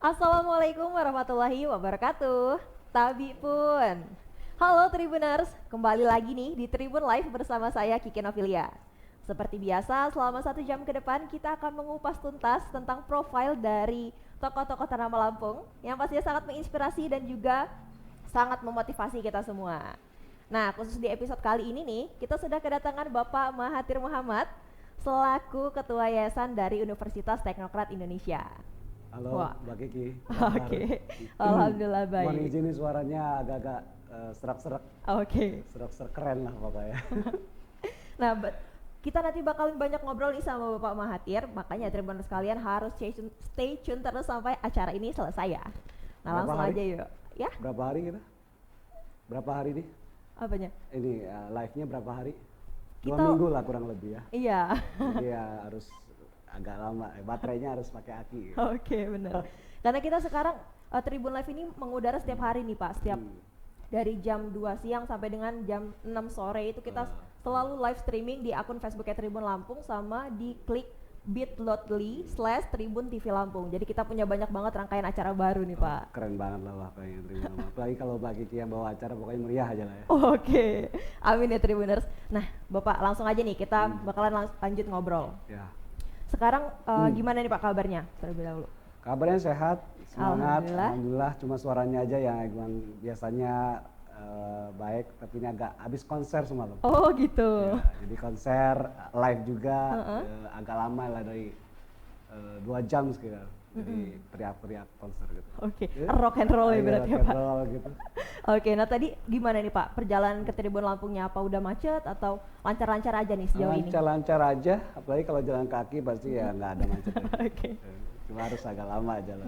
Assalamualaikum warahmatullahi wabarakatuh. Tabi pun. Halo Tribuners, kembali lagi nih di Tribun Live bersama saya Kiki Novilia. Seperti biasa, selama 1 jam ke depan kita akan mengupas tuntas tentang profil dari tokoh-tokoh ternama Lampung yang pastinya sangat menginspirasi dan juga sangat memotivasi kita semua. Nah, khusus di episode kali ini nih, kita sudah kedatangan Bapak Mahathir Muhammad selaku Ketua Yayasan dari Universitas Teknokrat Indonesia. Halo Wah, Mbak Kiki, oke. Alhamdulillah mohon baik. izin nih suaranya agak-agak serak-serak, Oke. serak-serak keren lah pokoknya. Nah, kita nanti bakalan banyak ngobrol nih sama Bapak Mahathir, makanya Tribuners sekalian harus stay tune terus sampai acara ini selesai ya. Nah, Berapa langsung hari? aja yuk. Ya, Berapa hari kita? Berapa hari nih? apanya? Ini live-nya berapa hari? Kita 2 minggu lah kurang lebih ya. Iya. Jadi ya harus agak lama, baterainya harus pakai aki. Gitu. Oke, benar. Karena kita sekarang Tribun Live ini mengudara setiap hari nih, Pak. Setiap dari jam 2 siang sampai dengan jam 6 sore itu kita selalu live streaming di akun Facebooknya Tribun Lampung sama di klik bit.ly/Tribun TV Lampung. Jadi kita punya banyak banget rangkaian acara baru nih, Pak. Keren banget lah pokoknya Tribun Lampung. Apalagi kalau Mbak Kiki yang bawa acara pokoknya meriah aja lah ya. Oke, amin ya Tribuners. Nah, Bapak langsung aja nih kita bakalan lanjut ngobrol. Ya. Sekarang gimana nih Pak kabarnya terlebih dahulu? Kabarnya sehat, semangat, Alhamdulillah. alhamdulillah. Cuma suaranya aja yang emang biasanya baik, tapi ini agak habis konser semalam. Oh gitu. Ya, jadi konser live juga agak lama lah dari 2 jam sekitar. Jadi teriak-teriak konser gitu. Oke, rock and roll ya Iya, berarti ya rock and Pak. roll gitu. Oke, nah tadi gimana nih Pak perjalanan ke Tribun Lampungnya? Apa udah macet atau lancar-lancar aja nih sejauh ini? Lancar-lancar aja, apalagi kalau jalan kaki pasti ya nggak ada macet. Oke. Cuma harus agak lama jalan.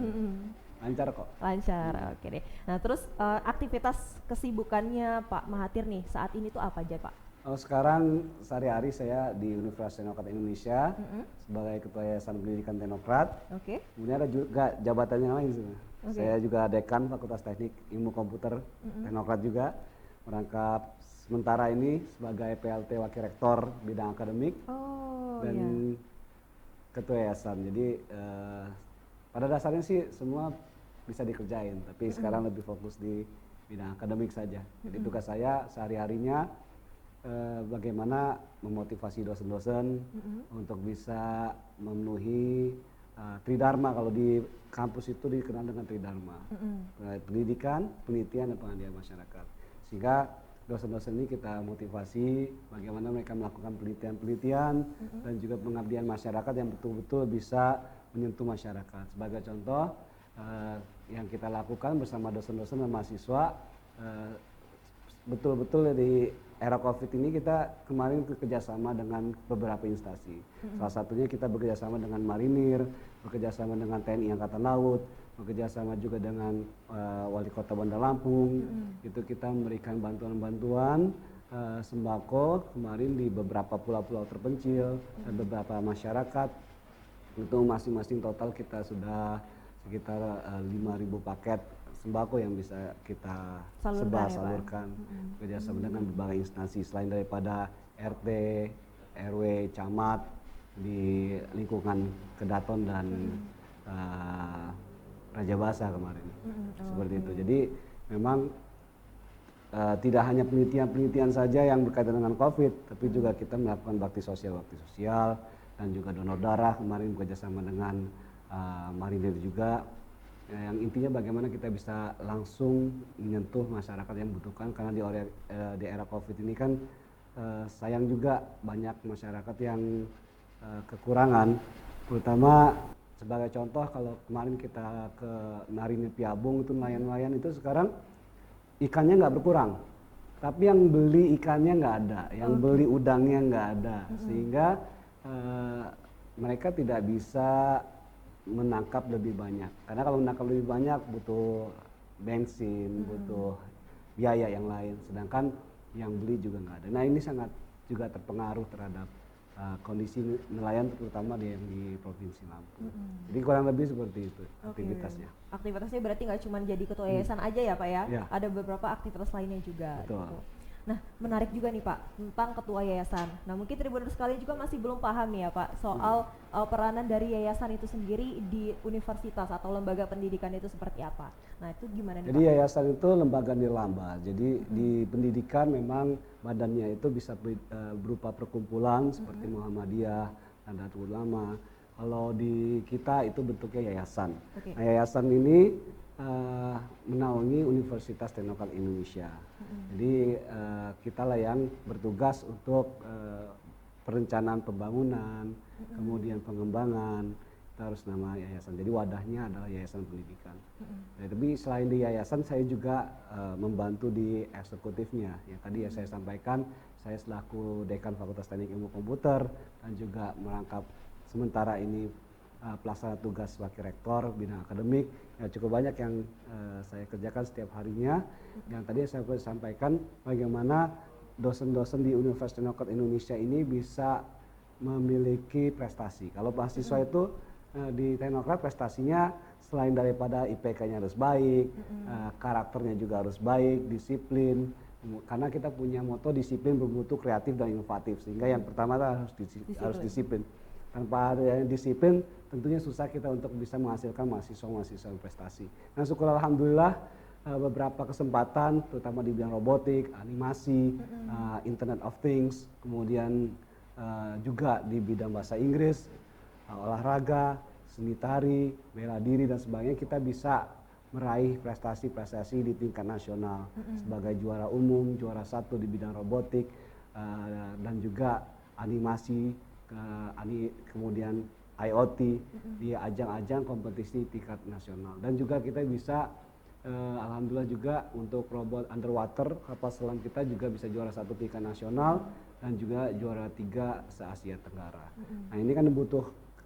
Lancar kok. Lancar, oke deh. Nah terus aktivitas kesibukannya Pak Mahathir nih saat ini tuh apa aja Pak? Oh, sekarang sehari-hari saya di Universitas Teknokrat Indonesia sebagai Ketua Yayasan Pendidikan Teknokrat. Oke. Kemudian ada juga jabatannya lain sih. Oke. Saya juga Dekan Fakultas Teknik Ilmu Komputer Teknokrat juga, merangkap sementara ini sebagai PLT Wakil Rektor bidang akademik Oh dan iya. Ketua Yayasan. Jadi pada dasarnya sih semua bisa dikerjain, tapi sekarang lebih fokus di bidang akademik saja. Jadi tugas saya sehari-harinya bagaimana memotivasi dosen-dosen untuk bisa memenuhi Tridharma. Kalau di kampus itu dikenal dengan Tridharma, pendidikan, penelitian, dan pengabdian masyarakat. Sehingga dosen-dosen ini kita motivasi bagaimana mereka melakukan penelitian-penelitian dan juga pengabdian masyarakat yang betul-betul bisa menyentuh masyarakat. Sebagai contoh yang kita lakukan bersama dosen-dosen dan mahasiswa, betul-betul di era COVID ini kita kemarin bekerjasama dengan beberapa instansi. Salah satunya kita bekerjasama dengan Marinir, bekerjasama dengan TNI Angkatan Laut, bekerjasama juga dengan Wali Kota Bandar Lampung. Itu kita memberikan bantuan-bantuan sembako kemarin di beberapa pulau-pulau terpencil dan beberapa masyarakat. Itu masing-masing total kita sudah sekitar 5.000 paket sembako yang bisa kita salurkan kerjasama dengan berbagai instansi selain daripada RT, RW, camat di lingkungan Kedaton dan Raja Basa kemarin. Seperti itu. Jadi memang tidak hanya penelitian-penelitian saja yang berkaitan dengan COVID, tapi juga kita melakukan bakti sosial dan juga donor darah kemarin bekerjasama dengan Marinir juga. Yang intinya bagaimana kita bisa langsung menyentuh masyarakat yang membutuhkan, karena di era COVID ini kan sayang juga banyak masyarakat yang kekurangan, terutama sebagai contoh kalau kemarin kita ke Marinir Piabung itu nelayan-nelayan itu sekarang ikannya nggak berkurang, tapi yang beli ikannya nggak ada, yang beli udangnya nggak ada, sehingga mereka tidak bisa menangkap lebih banyak. Karena kalau menangkap lebih banyak butuh bensin, butuh biaya yang lain. Sedangkan yang beli juga nggak ada. Nah ini sangat juga terpengaruh terhadap kondisi nelayan terutama di Provinsi Lampung. Jadi kurang lebih seperti itu aktivitasnya. Aktivitasnya berarti nggak cuma jadi ketua yayasan aja ya Pak ya? Ya. Ada beberapa aktivitas lainnya juga. Betul. Gitu. Nah, menarik juga nih Pak tentang ketua yayasan. Nah, mungkin Tribuners sekalian juga masih belum paham nih ya Pak soal peranan dari yayasan itu sendiri di universitas atau lembaga pendidikan itu seperti apa. Nah, itu gimana nih Jadi Pak? yayasan itu lembaga nirlaba. Jadi di pendidikan memang badannya itu bisa berupa perkumpulan seperti Muhammadiyah, Nahdlatul Ulama. Kalau di kita itu bentuknya yayasan. Oke. Nah, yayasan ini menaungi Universitas Teknokrat Indonesia. Jadi kita lah yang bertugas untuk perencanaan pembangunan, kemudian pengembangan. Kita harus nama yayasan. Jadi wadahnya adalah yayasan pendidikan. Nah, tapi selain di yayasan saya juga membantu di eksekutifnya. Yang tadi ya saya sampaikan, saya selaku Dekan Fakultas Teknik Ilmu Komputer dan juga merangkap sementara ini pelaksana tugas wakil rektor bidang akademik. Ya, cukup banyak yang saya kerjakan setiap harinya. Yang tadi saya sampaikan bagaimana dosen-dosen di Universitas Teknokrat Indonesia ini bisa memiliki prestasi. Kalau mahasiswa itu di Teknokrat prestasinya selain daripada IPK-nya harus baik, karakternya juga harus baik, disiplin. Karena kita punya moto disiplin bermutu kreatif dan inovatif. Sehingga yang pertama harus disiplin. Tanpa ada disiplin tentunya susah kita untuk bisa menghasilkan mahasiswa-mahasiswa yang prestasi. Nah, syukur alhamdulillah beberapa kesempatan terutama di bidang robotik, animasi, Internet of Things, kemudian juga di bidang bahasa Inggris, olahraga, seni tari, bela diri dan sebagainya kita bisa meraih prestasi-prestasi di tingkat nasional sebagai juara umum, juara 1 di bidang robotik dan juga animasi, kemudian IoT di ajang-ajang kompetisi tingkat nasional. Dan juga kita bisa alhamdulillah juga untuk robot underwater kapal selam kita juga bisa juara 1 tingkat nasional dan juga juara 3 se-Asia Tenggara. Nah, ini kan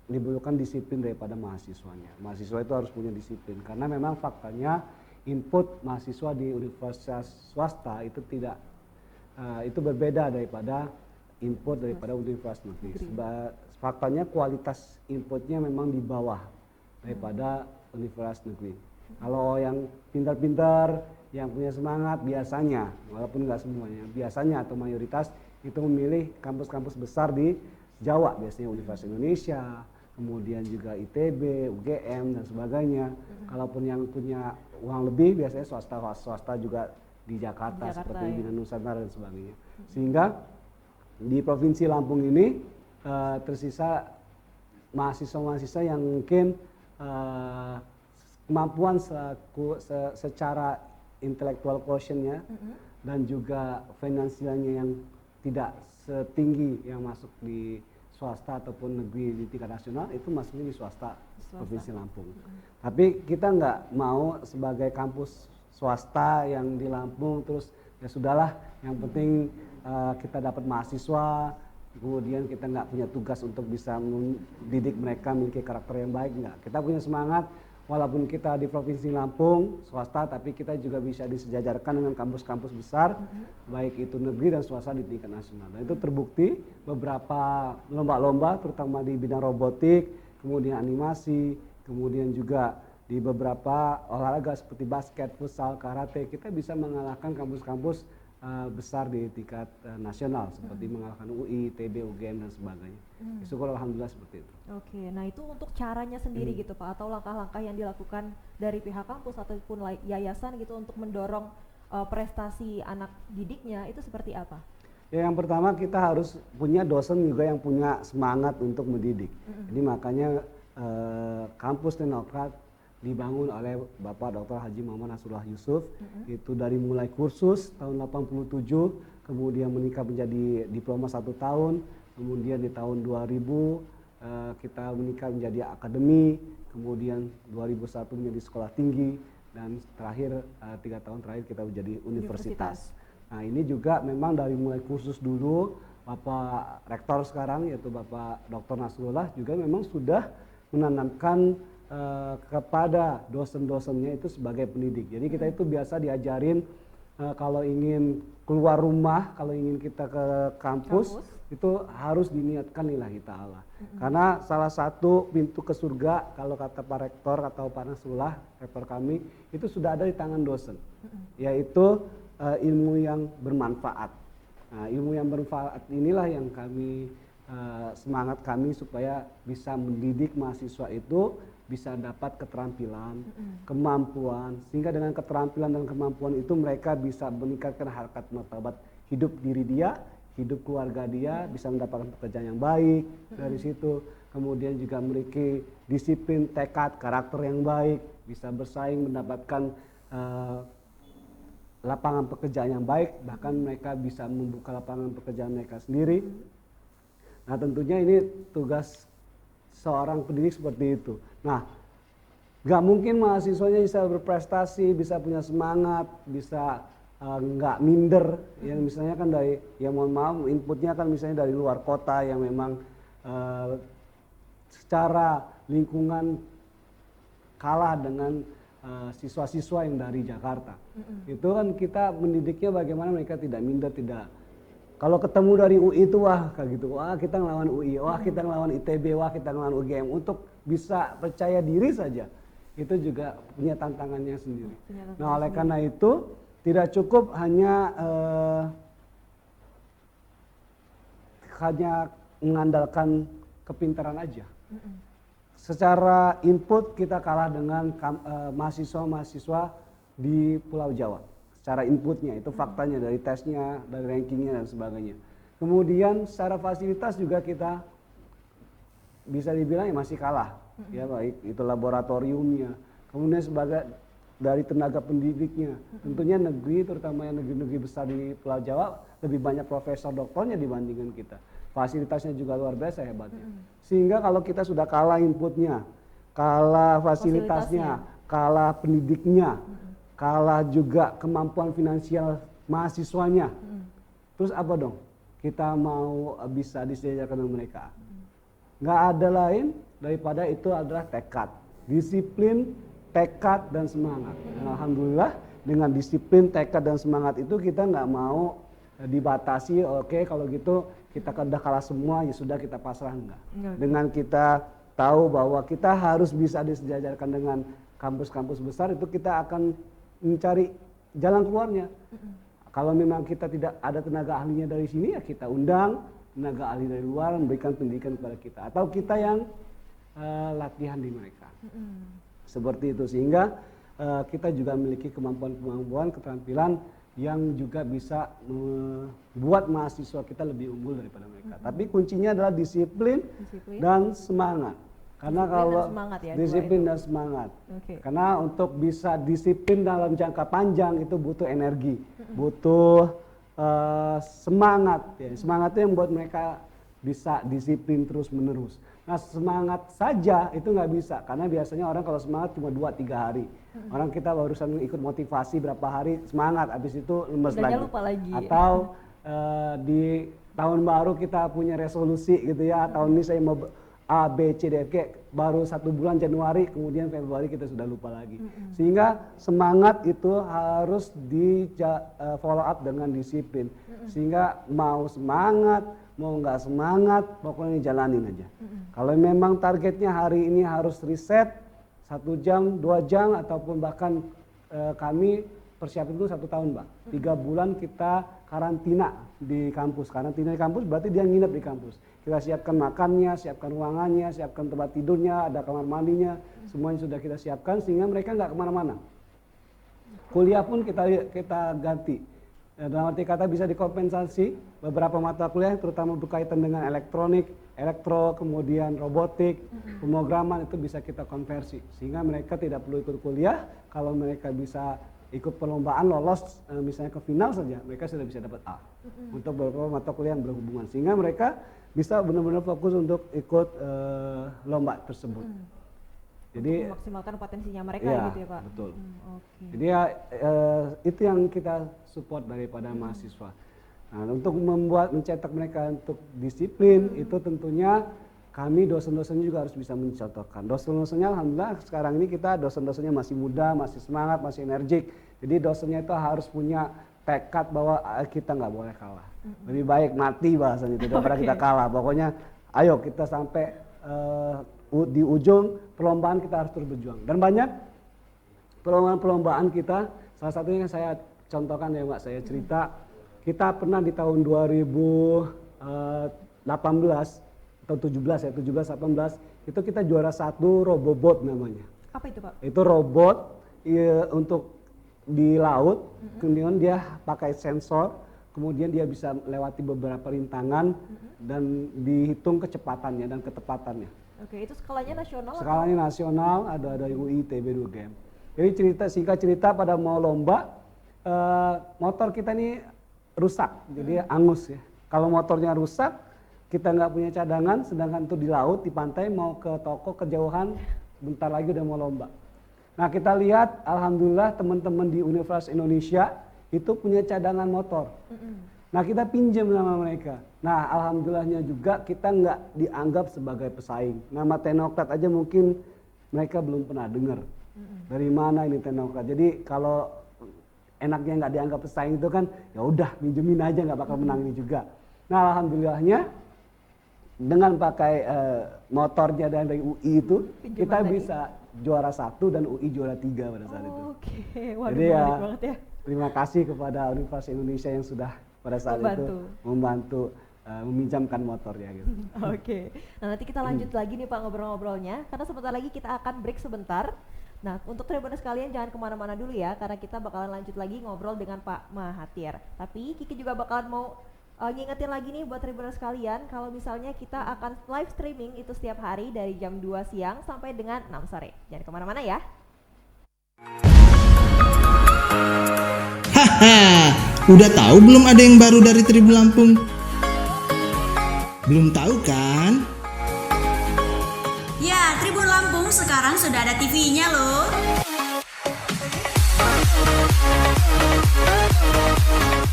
dibutuhkan disiplin daripada mahasiswanya. Mahasiswa itu harus punya disiplin karena memang faktanya input mahasiswa di universitas swasta itu tidak itu berbeda daripada input daripada universitas negeri. Faktanya kualitas inputnya memang di bawah daripada universitas negeri. Kalau yang pintar-pintar, yang punya semangat biasanya, walaupun nggak semuanya, biasanya atau mayoritas itu memilih kampus-kampus besar di Jawa, biasanya Universitas Indonesia, kemudian juga ITB, UGM dan sebagainya. Kalaupun yang punya uang lebih, biasanya swasta juga di Jakarta seperti Bina Nusantara dan sebagainya. Sehingga di Provinsi Lampung ini tersisa mahasiswa-mahasiswa yang mungkin kemampuan secara intelektual quotient-nya dan juga finansialnya yang tidak setinggi yang masuk di swasta ataupun negeri di tingkat nasional itu masuknya di swasta. Provinsi Lampung. Tapi kita nggak mau sebagai kampus swasta yang di Lampung terus ya sudahlah yang penting kita dapat mahasiswa, kemudian kita nggak punya tugas untuk bisa mendidik mereka memiliki karakter yang baik, nggak. Kita punya semangat walaupun kita di Provinsi Lampung swasta tapi kita juga bisa disejajarkan dengan kampus-kampus besar baik itu negeri dan swasta di tingkat nasional. Dan itu terbukti beberapa lomba-lomba terutama di bidang robotik, kemudian animasi, kemudian juga di beberapa olahraga seperti basket, futsal, karate kita bisa mengalahkan kampus-kampus besar di tingkat nasional seperti mengalahkan UI, ITB, UGM dan sebagainya. Syukur alhamdulillah seperti itu. Oke, nah itu untuk caranya sendiri gitu Pak atau langkah-langkah yang dilakukan dari pihak kampus ataupun yayasan gitu untuk mendorong prestasi anak didiknya itu seperti apa? Ya, yang pertama kita harus punya dosen juga yang punya semangat untuk mendidik. Jadi makanya kampus Teknokrat dibangun oleh Bapak Dr. Haji Muhammad Nasrullah Yusuf, itu dari mulai kursus tahun 87, kemudian meningkat menjadi diploma 1 tahun, kemudian di tahun 2000 kita meningkat menjadi akademi, kemudian 2001 menjadi sekolah tinggi, dan terakhir 3 tahun terakhir kita menjadi universitas. Nah, ini juga memang dari mulai kursus dulu, Bapak Rektor sekarang yaitu Bapak Dr. Nasrullah juga memang sudah menanamkan kepada dosen-dosennya itu sebagai pendidik. Jadi kita itu biasa diajarin kalau ingin keluar rumah, kalau ingin kita ke kampus itu harus diniatkan lillahi ta'ala. Karena salah satu pintu ke surga kalau kata Pak Rektor atau Pak Nasrullah, rektor kami, itu sudah ada di tangan dosen. Yaitu ilmu yang bermanfaat. Nah, ilmu yang bermanfaat inilah yang kami semangat kami supaya bisa mendidik mahasiswa itu bisa dapat keterampilan, kemampuan, sehingga dengan keterampilan dan kemampuan itu mereka bisa meningkatkan harkat martabat hidup diri dia, hidup keluarga dia, bisa mendapatkan pekerjaan yang baik dari situ. Kemudian juga memiliki disiplin, tekad, karakter yang baik, bisa bersaing mendapatkan lapangan pekerjaan yang baik, bahkan mereka bisa membuka lapangan pekerjaan mereka sendiri. Nah, tentunya ini tugas seorang pendidik seperti itu. Nah, nggak mungkin mahasiswanya bisa berprestasi, bisa punya semangat, bisa nggak minder. Yang misalnya kan dari, ya mohon maaf, inputnya kan misalnya dari luar kota yang memang secara lingkungan kalah dengan siswa-siswa yang dari Jakarta. Itu kan kita mendidiknya bagaimana mereka tidak minder, tidak. Kalau ketemu dari UI itu wah kayak gitu, wah kita ngelawan UI, wah kita ngelawan ITB, wah kita ngelawan UGM. Untuk bisa percaya diri saja, itu juga punya tantangannya sendiri. Nah, oleh karena itu tidak cukup hanya mengandalkan kepintaran aja. Secara input kita kalah dengan mahasiswa-mahasiswa di Pulau Jawa. Secara inputnya itu faktanya dari tesnya, dari rankingnya dan sebagainya. Kemudian secara fasilitas juga kita bisa dibilang ya masih kalah, ya baik itu laboratoriumnya, kemudian sebagai dari tenaga pendidiknya. Tentunya negeri, terutama yang negeri-negeri besar di Pulau Jawa, lebih banyak profesor doktornya dibandingkan kita. Fasilitasnya juga luar biasa hebatnya. Sehingga kalau kita sudah kalah inputnya, kalah fasilitasnya, kalah pendidiknya, kalah juga kemampuan finansial mahasiswanya. Terus apa dong? Kita mau bisa disejajarkan dengan mereka. Nggak ada lain daripada itu adalah tekad, disiplin, tekad dan semangat. Dan alhamdulillah dengan disiplin, tekad dan semangat itu kita nggak mau dibatasi. Oke, kalau gitu kita udah kalah semua, ya sudah kita pasrah, enggak. Dengan kita tahu bahwa kita harus bisa disejajarkan dengan kampus-kampus besar, itu kita akan mencari jalan keluarnya. Kalau memang kita tidak ada tenaga ahlinya dari sini, ya kita undang tenaga ahli dari luar memberikan pendidikan kepada kita, atau kita yang latihan di mereka. Seperti itu, sehingga kita juga memiliki kemampuan-kemampuan, keterampilan yang juga bisa membuat mahasiswa kita lebih unggul daripada mereka. Tapi kuncinya adalah disiplin dan semangat. Karena kalau disiplin dan semangat, karena untuk bisa disiplin dalam jangka panjang itu butuh energi, butuh semangat. Ya. Semangat itu yang membuat mereka bisa disiplin terus menerus. Nah, semangat saja itu nggak bisa, karena biasanya orang kalau semangat cuma 2-3 hari. Orang kita barusan ikut motivasi berapa hari semangat, habis itu lemes lagi. Lupa lagi. Atau di tahun baru kita punya resolusi gitu ya, tahun ini saya mau A, B, C, D, F, G, baru 1 bulan Januari, kemudian Februari kita sudah lupa lagi. Sehingga semangat itu harus di follow up dengan disiplin. Sehingga mau semangat, mau nggak semangat, pokoknya jalanin aja. Kalau memang targetnya hari ini harus riset 1 jam, 2 jam, ataupun bahkan kami persiapan itu 1 tahun, Mbak. 3 bulan kita karantina di kampus. Karantina di kampus berarti dia nginep di kampus. Kita siapkan makannya, siapkan ruangannya, siapkan tempat tidurnya, ada kamar mandinya, semuanya sudah kita siapkan sehingga mereka nggak kemana-mana. Kuliah pun kita ganti. Dalam arti kata bisa dikompensasi beberapa mata kuliah, terutama berkaitan dengan elektronik, elektro, kemudian robotik, pemrograman itu bisa kita konversi. Sehingga mereka tidak perlu ikut kuliah, kalau mereka bisa ikut perlombaan lolos misalnya ke final saja, mereka sudah bisa dapat A untuk beberapa mata kuliah yang berhubungan. Sehingga mereka bisa benar-benar fokus untuk ikut lomba tersebut. Jadi memaksimalkan potensinya mereka ya, gitu ya Pak. Betul. Jadi ya itu yang kita support daripada mahasiswa. Nah, untuk mencetak mereka untuk disiplin itu tentunya kami dosen-dosennya juga harus bisa mencontohkan. Dosen-dosennya alhamdulillah sekarang ini kita dosen-dosennya masih muda, masih semangat, masih energik. Jadi dosennya itu harus punya tekad bahwa kita nggak boleh kalah. Lebih baik mati bahasanya itu daripada kita kalah. Pokoknya ayo kita sampai di ujung perlombaan kita harus terus berjuang. Dan banyak perlombaan-perlombaan kita, salah satunya yang saya contohkan ya Mbak, saya cerita, kita pernah di tahun 2018 atau 17 ya, 17-18, itu kita juara 1 Robobot namanya. Apa itu Pak? Itu robot untuk di laut, kemudian dia pakai sensor, kemudian dia bisa melewati beberapa rintangan dan dihitung kecepatannya dan ketepatannya. Oke, itu skalanya nasional? Skalanya nasional, ada UI, ITB, UGM. Jadi singkat cerita pada mau lomba, motor kita ini rusak, jadi angus ya. Kalau motornya rusak, kita nggak punya cadangan, sedangkan itu di laut, di pantai, mau ke toko kejauhan, bentar lagi udah mau lomba. Nah kita lihat, alhamdulillah teman-teman di Universitas Indonesia itu punya cadangan motor. Nah kita pinjam sama mereka. Nah alhamdulillahnya juga kita nggak dianggap sebagai pesaing. Nama Teknokrat aja mungkin mereka belum pernah dengar. Dari mana ini Teknokrat? Jadi kalau enaknya nggak dianggap pesaing itu kan, ya udah minjemin aja nggak bakal menang ini juga. Nah alhamdulillahnya dengan pakai motornya dari UI itu kita bisa juara 1 dan UI juara 3 pada saat itu. Oke, waduh, jadi ya, banget ya. Terima kasih kepada Universitas Indonesia yang sudah pada saat itu membantu meminjamkan motornya gitu. Oke, nah nanti kita lanjut lagi nih Pak ngobrol-ngobrolnya, karena sebentar lagi kita akan break sebentar. Nah untuk Tribuners sekalian jangan kemana-mana dulu ya, karena kita bakalan lanjut lagi ngobrol dengan Pak Mahathir. Tapi Kiki juga bakalan mau ngingetin lagi nih buat Tribuners sekalian, kalau misalnya kita akan live streaming itu setiap hari dari jam 2 siang sampai dengan 6 sore. Jangan kemana-mana ya. Haha, udah tahu belum ada yang baru dari Tribun Lampung? Belum tahu kan? Ya, Tribun Lampung sekarang sudah ada TV-nya loh.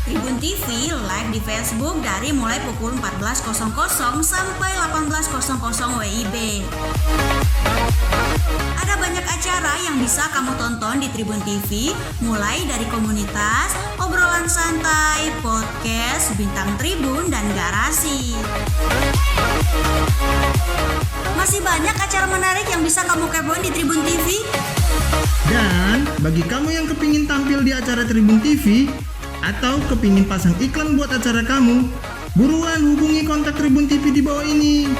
Tribun TV live di Facebook dari mulai pukul 14.00 sampai 18.00 WIB. Ada banyak acara yang bisa kamu tonton di Tribun TV, mulai dari komunitas, obrolan santai, podcast, bintang tribun, dan garasi. Masih banyak acara menarik yang bisa kamu kepoin di Tribun TV. Dan bagi kamu yang kepingin tampil di acara Tribun TV atau kepingin pasang iklan buat acara kamu, buruan hubungi kontak Tribun TV di bawah ini.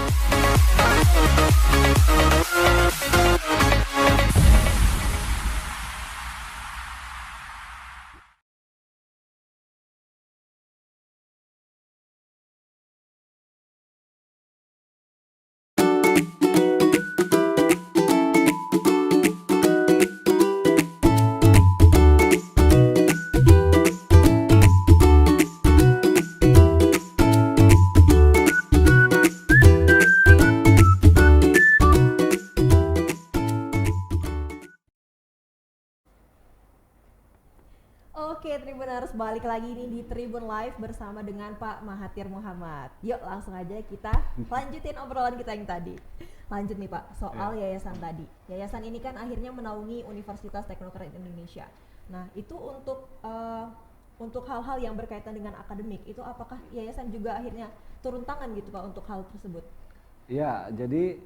Oke, Tribuners, balik lagi nih di Tribun Live bersama dengan Pak Mahathir Mohamad. Yuk langsung aja kita lanjutin obrolan kita yang tadi. Lanjut nih Pak, soal yayasan tadi. Yayasan ini kan akhirnya menaungi Universitas Teknokrat Indonesia. Nah, itu untuk hal-hal yang berkaitan dengan akademik, itu apakah yayasan juga akhirnya turun tangan gitu Pak untuk hal tersebut? Ya, jadi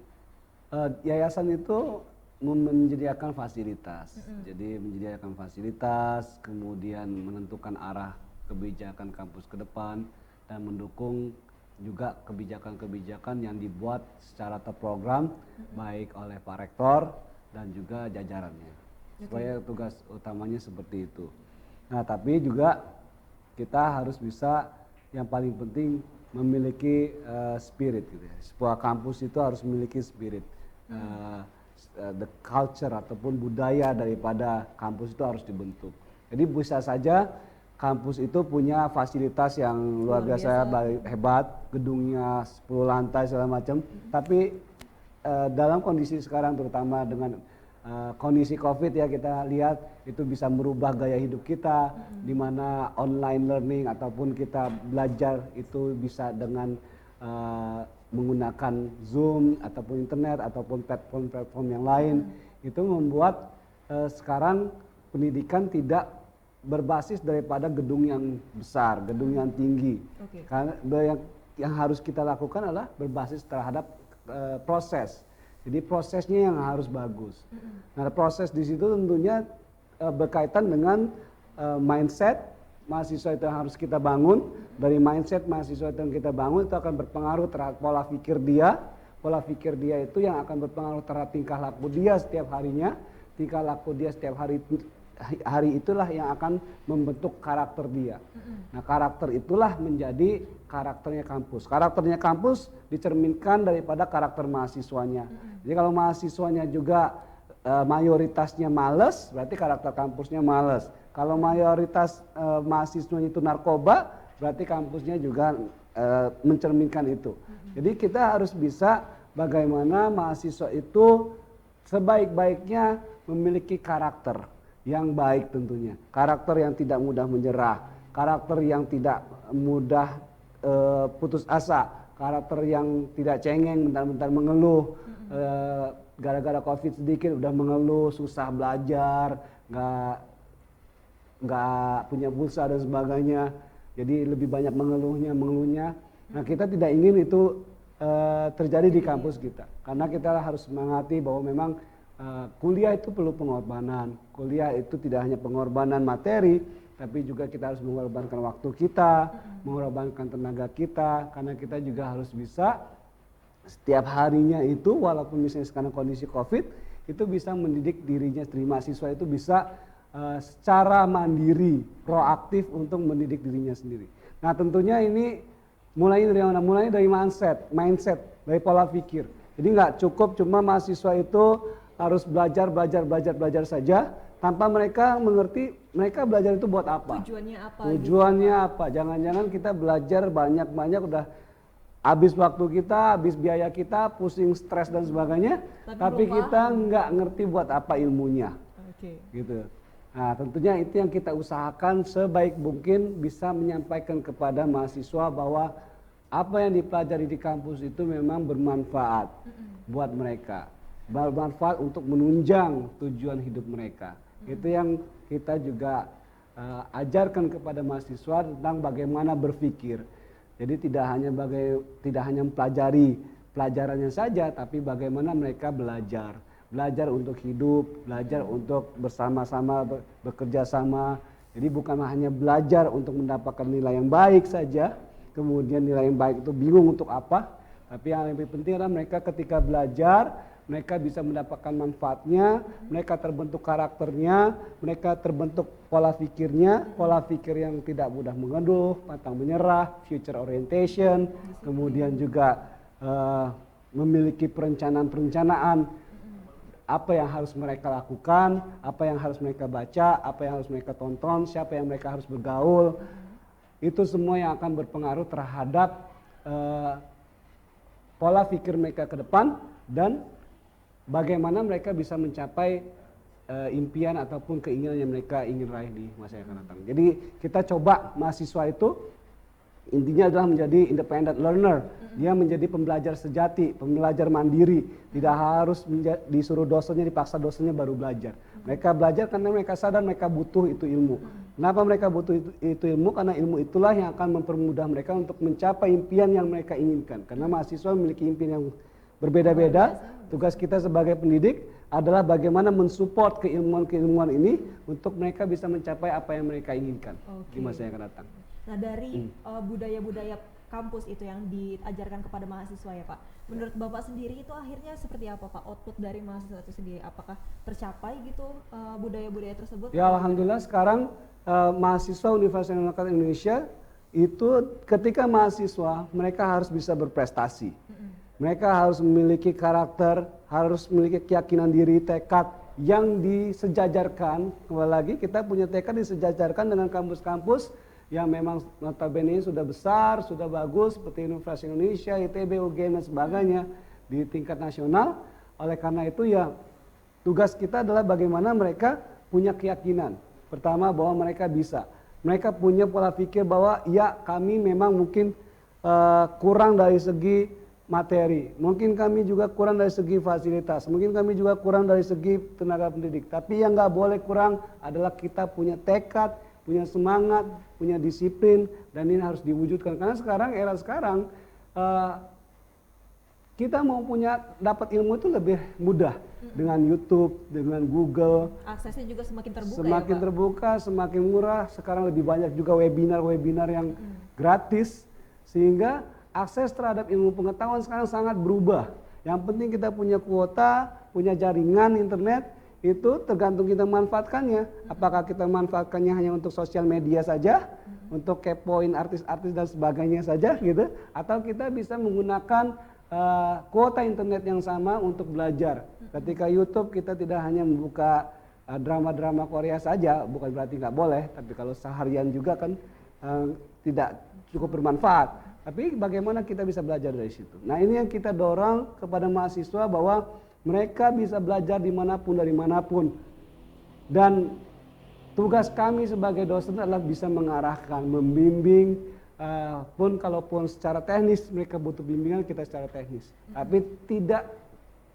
yayasan itu menyediakan fasilitas. Jadi menyediakan fasilitas, kemudian menentukan arah kebijakan kampus ke depan dan mendukung juga kebijakan-kebijakan yang dibuat secara terprogram baik oleh Pak Rektor dan juga jajarannya. Supaya tugas utamanya seperti itu. Nah, tapi juga kita harus bisa yang paling penting memiliki spirit gitu ya. Sebuah kampus itu harus memiliki spirit. The culture ataupun budaya daripada kampus itu harus dibentuk. Jadi bisa saja kampus itu punya fasilitas yang luar biasa hebat, gedungnya 10 lantai segala macam, tapi dalam kondisi sekarang terutama dengan kondisi COVID ya, kita lihat itu bisa merubah gaya hidup kita, di mana online learning ataupun kita belajar itu bisa dengan menggunakan Zoom ataupun internet ataupun platform-platform yang lain. Itu membuat sekarang pendidikan tidak berbasis daripada gedung yang besar, gedung yang tinggi. Karena yang harus kita lakukan adalah berbasis terhadap proses. Jadi prosesnya yang harus bagus. Nah, proses di situ tentunya berkaitan dengan mindset mahasiswa itu yang harus kita bangun. Dari mindset mahasiswa itu yang kita bangun itu akan berpengaruh terhadap pola pikir dia. Pola pikir dia itu yang akan berpengaruh terhadap tingkah laku dia setiap harinya. Tingkah laku dia setiap hari itulah yang akan membentuk karakter dia. Nah, karakter itulah menjadi karakternya kampus. Karakternya kampus dicerminkan daripada karakter mahasiswanya. Jadi kalau mahasiswanya juga mayoritasnya malas, berarti karakter kampusnya malas. Kalau mayoritas mahasiswanya itu narkoba, berarti kampusnya juga mencerminkan itu. Jadi kita harus bisa bagaimana mahasiswa itu sebaik-baiknya memiliki karakter yang baik tentunya. Karakter yang tidak mudah menyerah, karakter yang tidak mudah putus asa, karakter yang tidak cengeng bentar-bentar mengeluh, gara-gara COVID sedikit udah mengeluh, susah belajar, nggak punya pulsa dan sebagainya. Jadi lebih banyak mengeluhnya. Nah, kita tidak ingin itu terjadi di kampus kita, karena kita harus semangati bahwa memang kuliah itu perlu pengorbanan. Kuliah itu tidak hanya pengorbanan materi, tapi juga kita harus mengorbankan waktu kita, mengorbankan tenaga kita, karena kita juga harus bisa setiap harinya itu, walaupun misalnya sekarang kondisi COVID, itu bisa mendidik dirinya sendiri. Mahasiswa itu bisa secara mandiri, proaktif untuk mendidik dirinya sendiri. Nah, tentunya ini mulai dari mana? Mulai dari mindset, dari pola pikir. Jadi nggak cukup cuma mahasiswa itu harus belajar saja tanpa mereka mengerti mereka belajar itu buat apa. Tujuannya apa? Jangan-jangan kita belajar banyak-banyak udah habis waktu kita, habis biaya kita, pusing, stres dan sebagainya, tapi kita nggak ngerti buat apa ilmunya. Gitu. Nah, tentunya itu yang kita usahakan sebaik mungkin bisa menyampaikan kepada mahasiswa bahwa apa yang dipelajari di kampus itu memang bermanfaat buat mereka. Bermanfaat untuk menunjang tujuan hidup mereka. Itu yang kita juga ajarkan kepada mahasiswa tentang bagaimana berpikir. Jadi tidak hanya mempelajari pelajarannya saja, tapi bagaimana mereka belajar untuk hidup, belajar untuk bersama-sama bekerja sama. Jadi bukan hanya belajar untuk mendapatkan nilai yang baik saja, kemudian nilai yang baik itu bingung untuk apa, tapi yang lebih penting adalah mereka ketika belajar mereka bisa mendapatkan manfaatnya, mereka terbentuk karakternya, mereka terbentuk pola pikirnya, pola pikir yang tidak mudah mengeluh, pantang menyerah, future orientation, kemudian juga memiliki perencanaan apa yang harus mereka lakukan, apa yang harus mereka baca, apa yang harus mereka tonton, siapa yang mereka harus bergaul. Itu semua yang akan berpengaruh terhadap pola pikir mereka ke depan dan bagaimana mereka bisa mencapai impian ataupun keinginan yang mereka ingin raih di masa yang akan datang. Jadi kita coba mahasiswa itu intinya adalah menjadi independent learner. Dia menjadi pembelajar sejati, pembelajar mandiri. Tidak harus disuruh dosennya, dipaksa dosennya baru belajar. Mereka belajar karena mereka sadar mereka butuh itu ilmu. Kenapa mereka butuh itu ilmu? Karena ilmu itulah yang akan mempermudah mereka untuk mencapai impian yang mereka inginkan. Karena mahasiswa memiliki impian yang berbeda-beda. Tugas kita sebagai pendidik adalah bagaimana mensupport keilmuan-keilmuan ini untuk mereka bisa mencapai apa yang mereka inginkan di masa yang akan datang. Nah, dari budaya-budaya kampus itu yang diajarkan kepada mahasiswa ya Pak, menurut Bapak sendiri itu akhirnya seperti apa Pak? Output dari mahasiswa itu sendiri, apakah tercapai gitu budaya-budaya tersebut? Ya, alhamdulillah sekarang mahasiswa Universitas Indonesia itu ketika mahasiswa mereka harus bisa berprestasi. Mereka harus memiliki karakter, harus memiliki keyakinan diri, tekad yang disejajarkan. Kembali lagi kita punya tekad disejajarkan dengan kampus-kampus yang memang notabene sudah besar, sudah bagus seperti Universitas Indonesia, ITB, UGM dan sebagainya di tingkat nasional. Oleh karena itu ya tugas kita adalah bagaimana mereka punya keyakinan. Pertama bahwa mereka bisa. Mereka punya pola pikir bahwa ya kami memang mungkin kurang dari segi materi, mungkin kami juga kurang dari segi fasilitas, mungkin kami juga kurang dari segi tenaga pendidik. Tapi yang nggak boleh kurang adalah kita punya tekad, punya semangat, punya disiplin, dan ini harus diwujudkan. Karena sekarang era sekarang kita mau dapat ilmu itu lebih mudah dengan YouTube, dengan Google. Aksesnya juga semakin terbuka Semakin ya Pak? terbuka, semakin murah. Sekarang lebih banyak juga webinar-webinar yang gratis, sehingga akses terhadap ilmu pengetahuan sekarang sangat berubah. Yang penting kita punya kuota, punya jaringan internet, itu tergantung kita manfaatkannya. Apakah kita manfaatkannya hanya untuk sosial media saja, untuk kepoin artis-artis dan sebagainya saja gitu, atau kita bisa menggunakan kuota internet yang sama untuk belajar. Ketika YouTube kita tidak hanya membuka drama-drama Korea saja, bukan berarti nggak boleh, tapi kalau seharian juga kan tidak cukup bermanfaat. Tapi bagaimana kita bisa belajar dari situ. Nah ini yang kita dorong kepada mahasiswa bahwa mereka bisa belajar dimanapun dari manapun. Dan tugas kami sebagai dosen adalah bisa mengarahkan, membimbing, kalaupun secara teknis mereka butuh bimbingan, kita secara teknis. Tapi tidak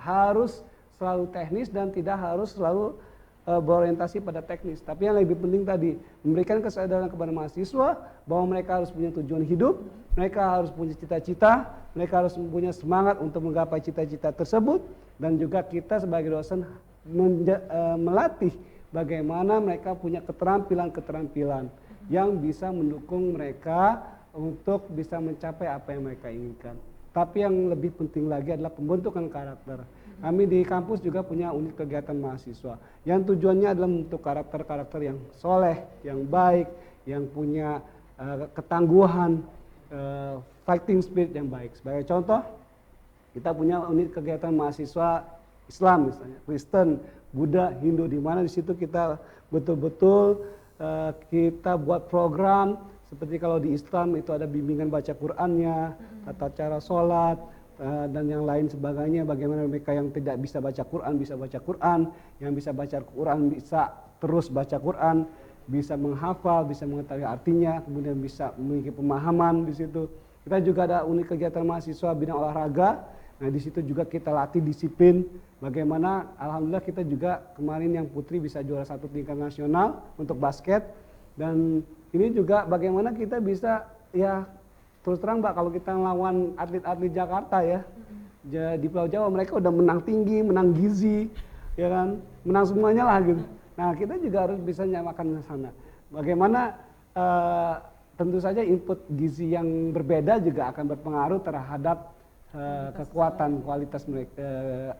harus selalu teknis dan tidak harus selalu berorientasi pada teknis. Tapi yang lebih penting tadi, memberikan kesadaran kepada mahasiswa bahwa mereka harus punya tujuan hidup, mereka harus punya cita-cita, mereka harus punya semangat untuk menggapai cita-cita tersebut, dan juga kita sebagai dosen melatih bagaimana mereka punya keterampilan-keterampilan yang bisa mendukung mereka untuk bisa mencapai apa yang mereka inginkan. Tapi yang lebih penting lagi adalah pembentukan karakter. Kami di kampus juga punya unit kegiatan mahasiswa yang tujuannya adalah membentuk karakter-karakter yang soleh, yang baik, yang punya ketangguhan, fighting spirit yang baik. Sebagai contoh, kita punya unit kegiatan mahasiswa Islam misalnya, Kristen, Buddha, Hindu, di mana di situ kita betul-betul kita buat program. Seperti kalau di Islam itu ada bimbingan baca Qur'annya, tata cara sholat, dan yang lain sebagainya. Bagaimana mereka yang tidak bisa baca Qur'an bisa baca Qur'an, yang bisa baca Qur'an bisa terus baca Qur'an, bisa menghafal, bisa mengetahui artinya, kemudian bisa memiliki pemahaman di situ. Kita juga ada unit kegiatan mahasiswa bidang olahraga. Nah di situ juga kita latih disiplin. Bagaimana alhamdulillah kita juga kemarin yang putri bisa juara 1 tingkat nasional untuk basket. Dan ini juga bagaimana kita bisa, ya terus terang Mbak, kalau kita melawan atlet-atlet Jakarta ya, di Pulau Jawa mereka udah menang tinggi, menang gizi, ya kan, menang semuanya lah gitu. Nah kita juga harus bisa nyamakan ke sana. Bagaimana tentu saja input gizi yang berbeda juga akan berpengaruh terhadap kekuatan kualitas mereka,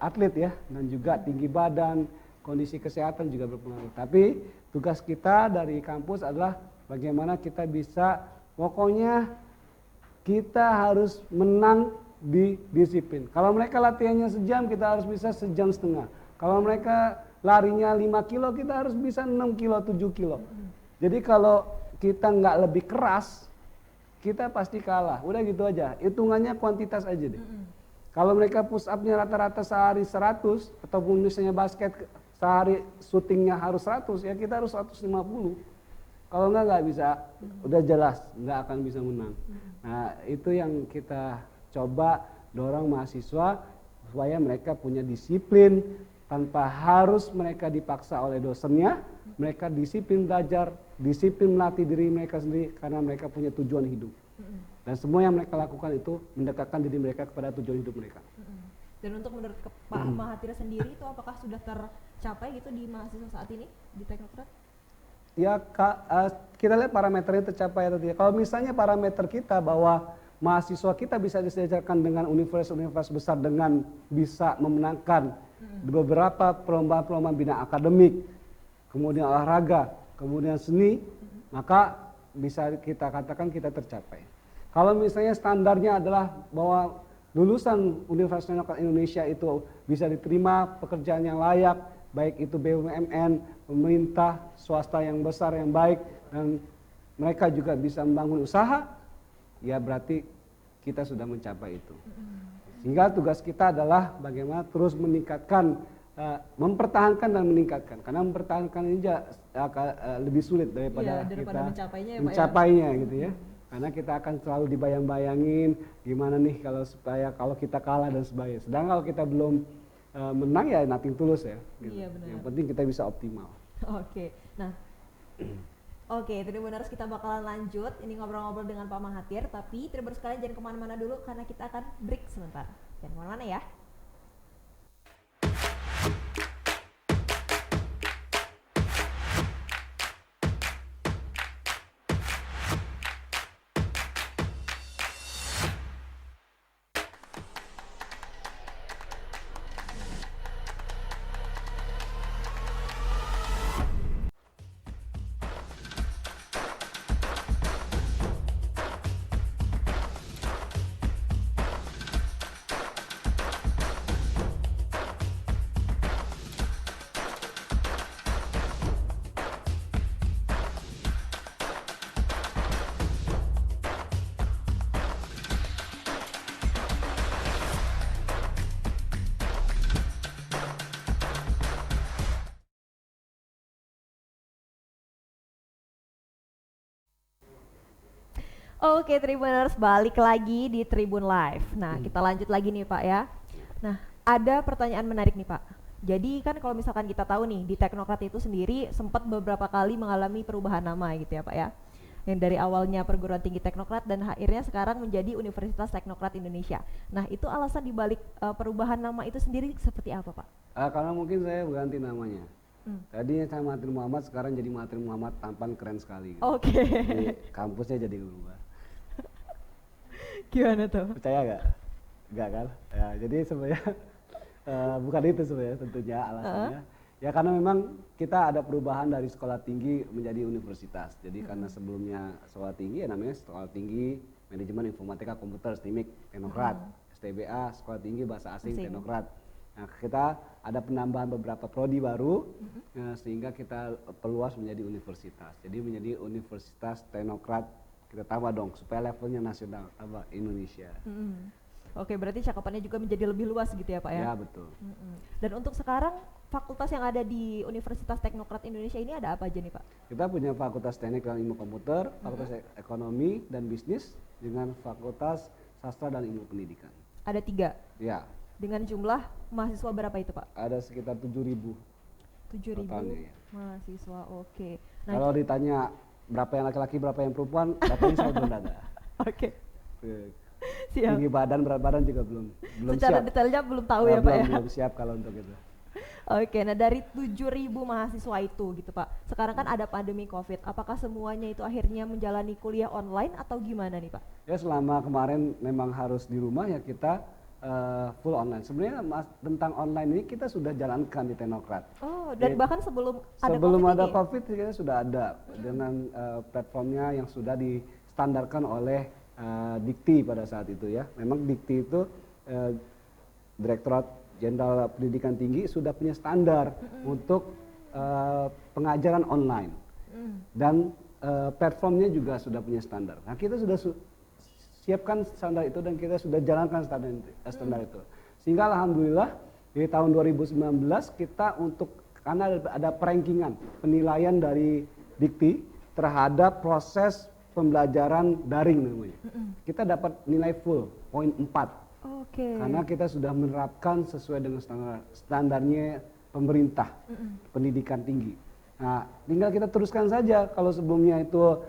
atlet ya, dan juga tinggi badan, kondisi kesehatan juga berpengaruh. Tapi tugas kita dari kampus adalah bagaimana kita bisa, pokoknya kita harus menang di disiplin. Kalau mereka latihannya sejam, kita harus bisa sejam setengah. Kalau mereka larinya 5 kilo, kita harus bisa 6 kilo, 7 kilo. Jadi kalau kita nggak lebih keras, kita pasti kalah. Udah gitu aja, hitungannya kuantitas aja deh. Kalau mereka push up-nya rata-rata sehari 100, ataupun misalnya basket sehari syutingnya harus 100, ya kita harus 150. Kalau nggak bisa, udah jelas nggak akan bisa menang. Nah itu yang kita coba dorong mahasiswa supaya mereka punya disiplin tanpa harus mereka dipaksa oleh dosennya. Mereka disiplin belajar, disiplin melatih diri mereka sendiri karena mereka punya tujuan hidup. Dan semua yang mereka lakukan itu mendekatkan diri mereka kepada tujuan hidup mereka. Dan untuk menurut Pak Mahathir sendiri itu apakah sudah tercapai gitu di mahasiswa saat ini di Teknokrat? Ya kita lihat parameternya tercapai atau tidak. Kalau misalnya parameter kita bahwa mahasiswa kita bisa disejajarkan dengan universitas besar dengan bisa memenangkan beberapa perlombaan-perlombaan bidang akademik, kemudian olahraga, kemudian seni, maka bisa kita katakan kita tercapai. Kalau misalnya standarnya adalah bahwa lulusan Universitas Teknokrat Indonesia itu bisa diterima pekerjaan yang layak, baik itu BUMN, pemerintah, swasta yang besar yang baik, dan mereka juga bisa membangun usaha, ya berarti kita sudah mencapai itu. Sehingga tugas kita adalah bagaimana terus meningkatkan, mempertahankan dan meningkatkan. Karena mempertahankan ini lebih sulit daripada kita mencapainya ya, gitu ya. Karena kita akan selalu dibayang-bayangin gimana nih kalau kita kalah dan sebagainya. Sedangkan kalau kita belum menang ya nothing tulus ya. Gitu. Iya, benar. Yang penting kita bisa optimal. Oke, nah, oke, Tribuners kita bakalan lanjut ini ngobrol-ngobrol dengan Pak Mahathir, tapi Tribuners sekalian jangan kemana-mana dulu karena kita akan break sebentar. Jangan kemana-mana ya. Oke Tribuners, balik lagi di Tribun Live. Nah, kita lanjut lagi nih Pak ya. Nah, ada pertanyaan menarik nih Pak. Jadi kan kalau misalkan kita tahu nih, di Teknokrat itu sendiri sempat beberapa kali mengalami perubahan nama gitu ya Pak ya. Yang dari awalnya perguruan tinggi Teknokrat dan akhirnya sekarang menjadi Universitas Teknokrat Indonesia. Nah, itu alasan dibalik perubahan nama itu sendiri seperti apa Pak? Karena mungkin saya ganti namanya. Tadinya saya Mahathir Muhammad, sekarang jadi Mahathir Muhammad, tampan keren sekali. Gitu. Oke. Jadi kampusnya jadi berubah. Gimana tuh? Percaya nggak? Nggak kan? Ya, jadi sebenarnya bukan itu sebenarnya tentunya alasannya. Ya karena memang kita ada perubahan dari sekolah tinggi menjadi universitas. Jadi karena sebelumnya sekolah tinggi ya namanya Sekolah Tinggi Manajemen Informatika Komputer STIMIK Teknokrat, STBA Sekolah Tinggi Bahasa Asing Teknokrat. Nah, kita ada penambahan beberapa prodi baru sehingga kita perluas menjadi universitas. Jadi menjadi Universitas Teknokrat, kita tambah dong supaya levelnya nasional, tambah Indonesia. Oke, berarti cakupannya juga menjadi lebih luas gitu ya Pak ya? Ya betul. Dan untuk sekarang fakultas yang ada di Universitas Teknokrat Indonesia ini ada apa aja nih Pak? Kita punya Fakultas Teknik dan Ilmu Komputer, Fakultas Ekonomi dan Bisnis, dengan Fakultas Sastra dan Ilmu Pendidikan. Ada 3? Ya. Dengan jumlah mahasiswa berapa itu Pak? Ada sekitar 7.000. 7.000 totalnya, ya. mahasiswa, oke. Nah, kalau ditanya berapa yang laki-laki, berapa yang perempuan, datanya saya belum ada. Oke. Siap. Tinggi badan, berat badan juga belum Secara siap. detailnya belum tahu ya Pak ya? Belum siap kalau untuk itu. Oke, nah dari 7.000 mahasiswa itu gitu Pak, sekarang kan ada pandemi COVID, apakah semuanya itu akhirnya menjalani kuliah online atau gimana nih Pak? Ya selama kemarin memang harus di rumah ya kita full online. Sebenarnya tentang online ini kita sudah jalankan di Teknokrat. Oh, dan bahkan sebelum ada COVID kita sudah ada dengan platformnya yang sudah distandarkan oleh Dikti pada saat itu ya. Memang Dikti itu Direktorat Jenderal Pendidikan Tinggi sudah punya standar untuk pengajaran online dan platformnya juga sudah punya standar. Nah kita sudah siapkan standar itu dan kita sudah jalankan standar itu. Sehingga alhamdulillah di tahun 2019 kita karena ada perankingan penilaian dari Dikti terhadap proses pembelajaran daring namanya. Kita dapat nilai full, poin 4. Oke. Karena kita sudah menerapkan sesuai dengan standarnya pemerintah pendidikan tinggi. Nah, tinggal kita teruskan saja. Kalau sebelumnya itu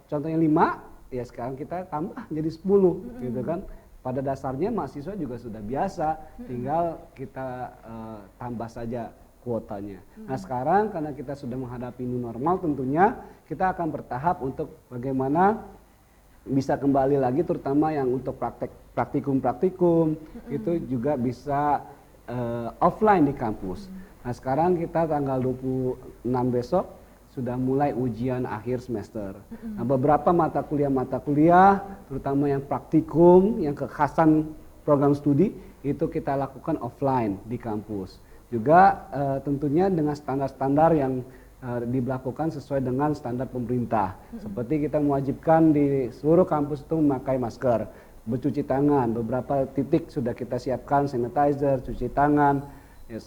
contohnya 5, ya sekarang kita tambah jadi 10 gitu kan. Pada dasarnya mahasiswa juga sudah biasa, tinggal kita tambah saja kuotanya. Nah sekarang karena kita sudah menghadapi new normal, tentunya kita akan bertahap untuk bagaimana bisa kembali lagi, terutama yang untuk praktikum itu juga bisa offline di kampus. Nah sekarang kita tanggal 26 besok sudah mulai ujian akhir semester. Nah, beberapa mata kuliah terutama yang praktikum, yang kekhasan program studi itu kita lakukan offline di kampus. Juga tentunya dengan standar-standar yang diberlakukan sesuai dengan standar pemerintah. Seperti kita mewajibkan di seluruh kampus itu memakai masker, bercuci tangan, beberapa titik sudah kita siapkan sanitizer, cuci tangan. Ya,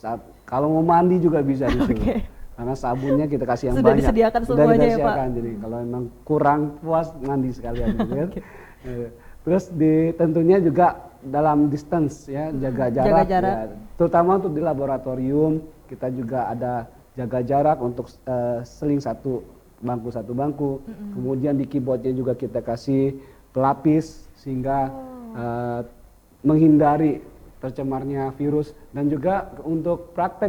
kalau mau mandi juga bisa di sini. Karena sabunnya kita kasih yang sudah banyak. Disediakan semuanya ya Pak. Jadi kalau memang kurang puas mandi sekalian. Gitu. Terus tentunya juga dalam distance ya, jaga jarak. Ya, terutama untuk di laboratorium kita juga ada jaga jarak untuk seling satu bangku. Kemudian di keyboardnya juga kita kasih pelapis sehingga menghindari tercemarnya virus, dan juga untuk praktek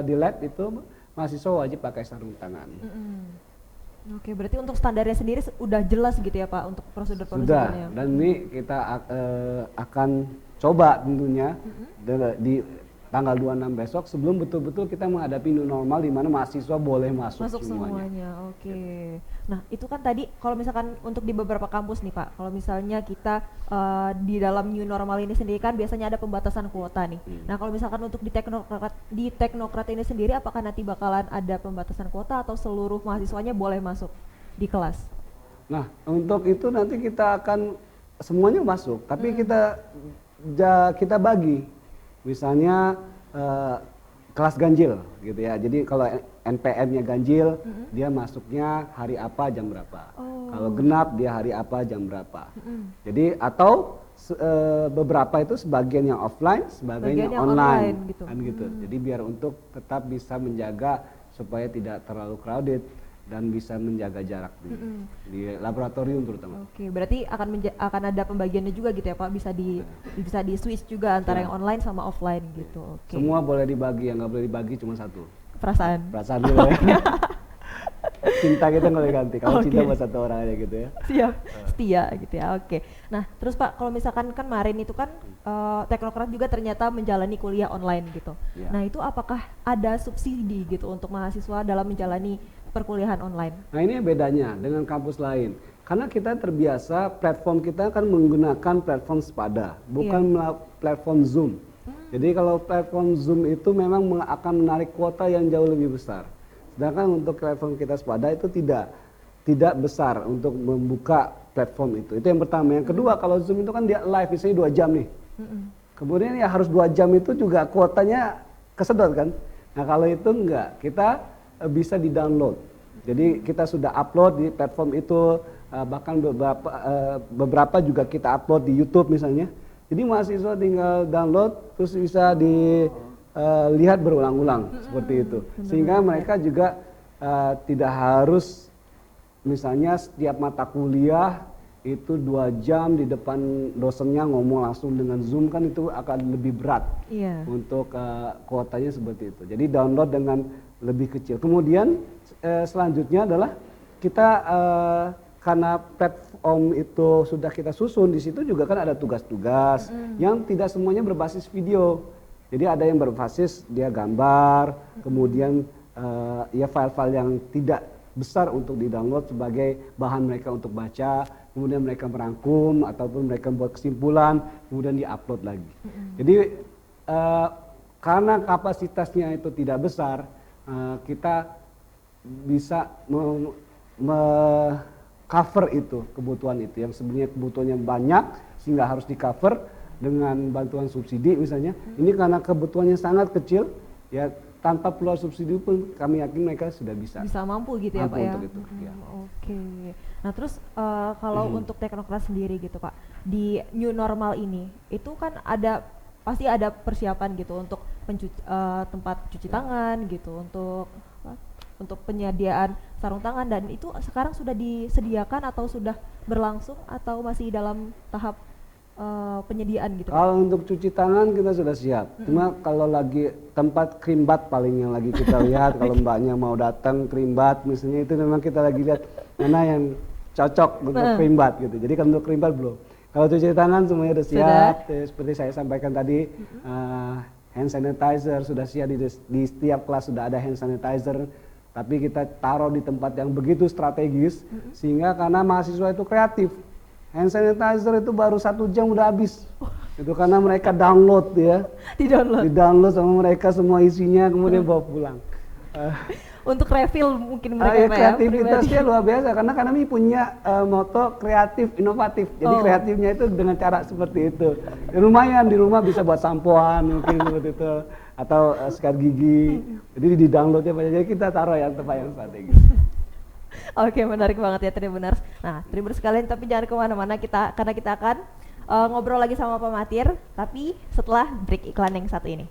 di lab itu mahasiswa wajib pakai sarung tangan. Oke, berarti untuk standarnya sendiri udah jelas gitu ya Pak untuk prosedur-prosedurnya. Sudah, dan ini kita akan coba tentunya di tanggal 26 besok sebelum betul-betul kita menghadapi new normal di mana mahasiswa boleh masuk semuanya. Oke. Nah, itu kan tadi kalau misalkan untuk di beberapa kampus nih Pak, kalau misalnya kita di dalam new normal ini sendiri kan biasanya ada pembatasan kuota nih. Nah, kalau misalkan untuk di teknokrat ini sendiri apakah nanti bakalan ada pembatasan kuota atau seluruh mahasiswanya boleh masuk di kelas? Nah, untuk itu nanti kita akan semuanya masuk, tapi kita bagi. Misalnya kelas ganjil gitu ya. Jadi kalau NPM-nya ganjil, dia masuknya hari apa jam berapa. Kalau genap dia hari apa jam berapa. Jadi atau beberapa itu sebagian yang offline, sebagian yang online gitu. Kan gitu. Jadi biar untuk tetap bisa menjaga supaya tidak terlalu crowded dan bisa menjaga jarak di laboratorium terutama. Oke, berarti akan ada pembagiannya juga gitu ya Pak, bisa di switch juga antara yang online sama offline gitu. Oke. Semua boleh dibagi, yang nggak boleh dibagi cuma satu. Perasaan Dulu ya. Cinta kita nggak boleh ganti, kalau cinta buat satu orang aja gitu ya. Siap, setia gitu ya. Oke. Nah, terus Pak, kalau misalkan kan kemarin itu kan teknokrat juga ternyata menjalani kuliah online gitu. Nah, itu apakah ada subsidi gitu untuk mahasiswa dalam menjalani perkuliahan online? Nah, ini bedanya dengan kampus lain. Karena kita terbiasa platform kita kan menggunakan platform Spada, bukan platform Zoom. Jadi kalau platform Zoom itu memang akan menarik kuota yang jauh lebih besar. Sedangkan untuk platform kita Spada itu tidak besar untuk membuka platform itu. Itu yang pertama. Yang kedua, kalau Zoom itu kan dia live, misalnya 2 jam nih. Kemudian ya harus 2 jam itu juga kuotanya kesedot kan. Nah kalau itu enggak, kita bisa di-download. Jadi kita sudah upload di platform itu, bahkan beberapa juga kita upload di YouTube misalnya. Jadi mahasiswa tinggal download terus bisa dilihat berulang-ulang seperti itu. Sehingga mereka juga tidak harus misalnya setiap mata kuliah itu 2 jam di depan dosennya ngomong langsung dengan Zoom, kan itu akan lebih berat untuk kuotanya seperti itu. Jadi download dengan lebih kecil. Kemudian selanjutnya adalah kita karena platform itu sudah kita susun, di situ juga kan ada tugas-tugas yang tidak semuanya berbasis video. Jadi ada yang berbasis dia gambar, kemudian ya file-file yang tidak besar untuk di-download sebagai bahan mereka untuk baca, kemudian mereka merangkum ataupun mereka buat kesimpulan, kemudian di-upload lagi. Jadi karena kapasitasnya itu tidak besar, kita bisa cover itu kebutuhan itu yang sebenarnya kebutuhannya banyak sehingga harus di cover dengan bantuan subsidi misalnya. Ini karena kebutuhannya sangat kecil ya, tanpa perlu subsidi pun kami yakin mereka sudah bisa mampu gitu ya Pak ya. Itu, ya. Oke. Nah terus kalau untuk teknokrat sendiri gitu Pak, di new normal ini itu kan pasti ada persiapan gitu untuk tempat cuci tangan gitu, untuk penyediaan sarung tangan, dan itu sekarang sudah disediakan atau sudah berlangsung atau masih dalam tahap penyediaan gitu? Kalau untuk cuci tangan kita sudah siap. Cuma kalau lagi tempat krimbat paling yang lagi kita lihat, kalau mbaknya mau datang krimbat misalnya, itu memang kita lagi lihat mana yang cocok untuk krimbat gitu. Jadi kalau untuk krimbat belum. Kalau cuci tangan semuanya sudah siap. Seperti saya sampaikan tadi, hand sanitizer sudah siap, di setiap kelas sudah ada hand sanitizer. Tapi kita taruh di tempat yang begitu strategis sehingga karena mahasiswa itu kreatif. Hand sanitizer itu baru 1 jam udah habis. Itu karena mereka download ya. Di-download sama mereka semua isinya, kemudian bawa pulang. Untuk refill mungkin mereka kreativitasnya luar biasa karena kami punya moto kreatif inovatif. Jadi kreatifnya itu dengan cara seperti itu. Ya, lumayan di rumah bisa buat sampoan mungkin seperti itu, atau sikat gigi. Jadi di-downloadnya banyak, jadi kita taruh yang tempat yang strategis. Oke, menarik banget ya Tribuners. Nah, Tribuners sekalian, tapi jangan kemana-mana karena kita akan ngobrol lagi sama Pak Matir, tapi setelah break iklan yang satu ini.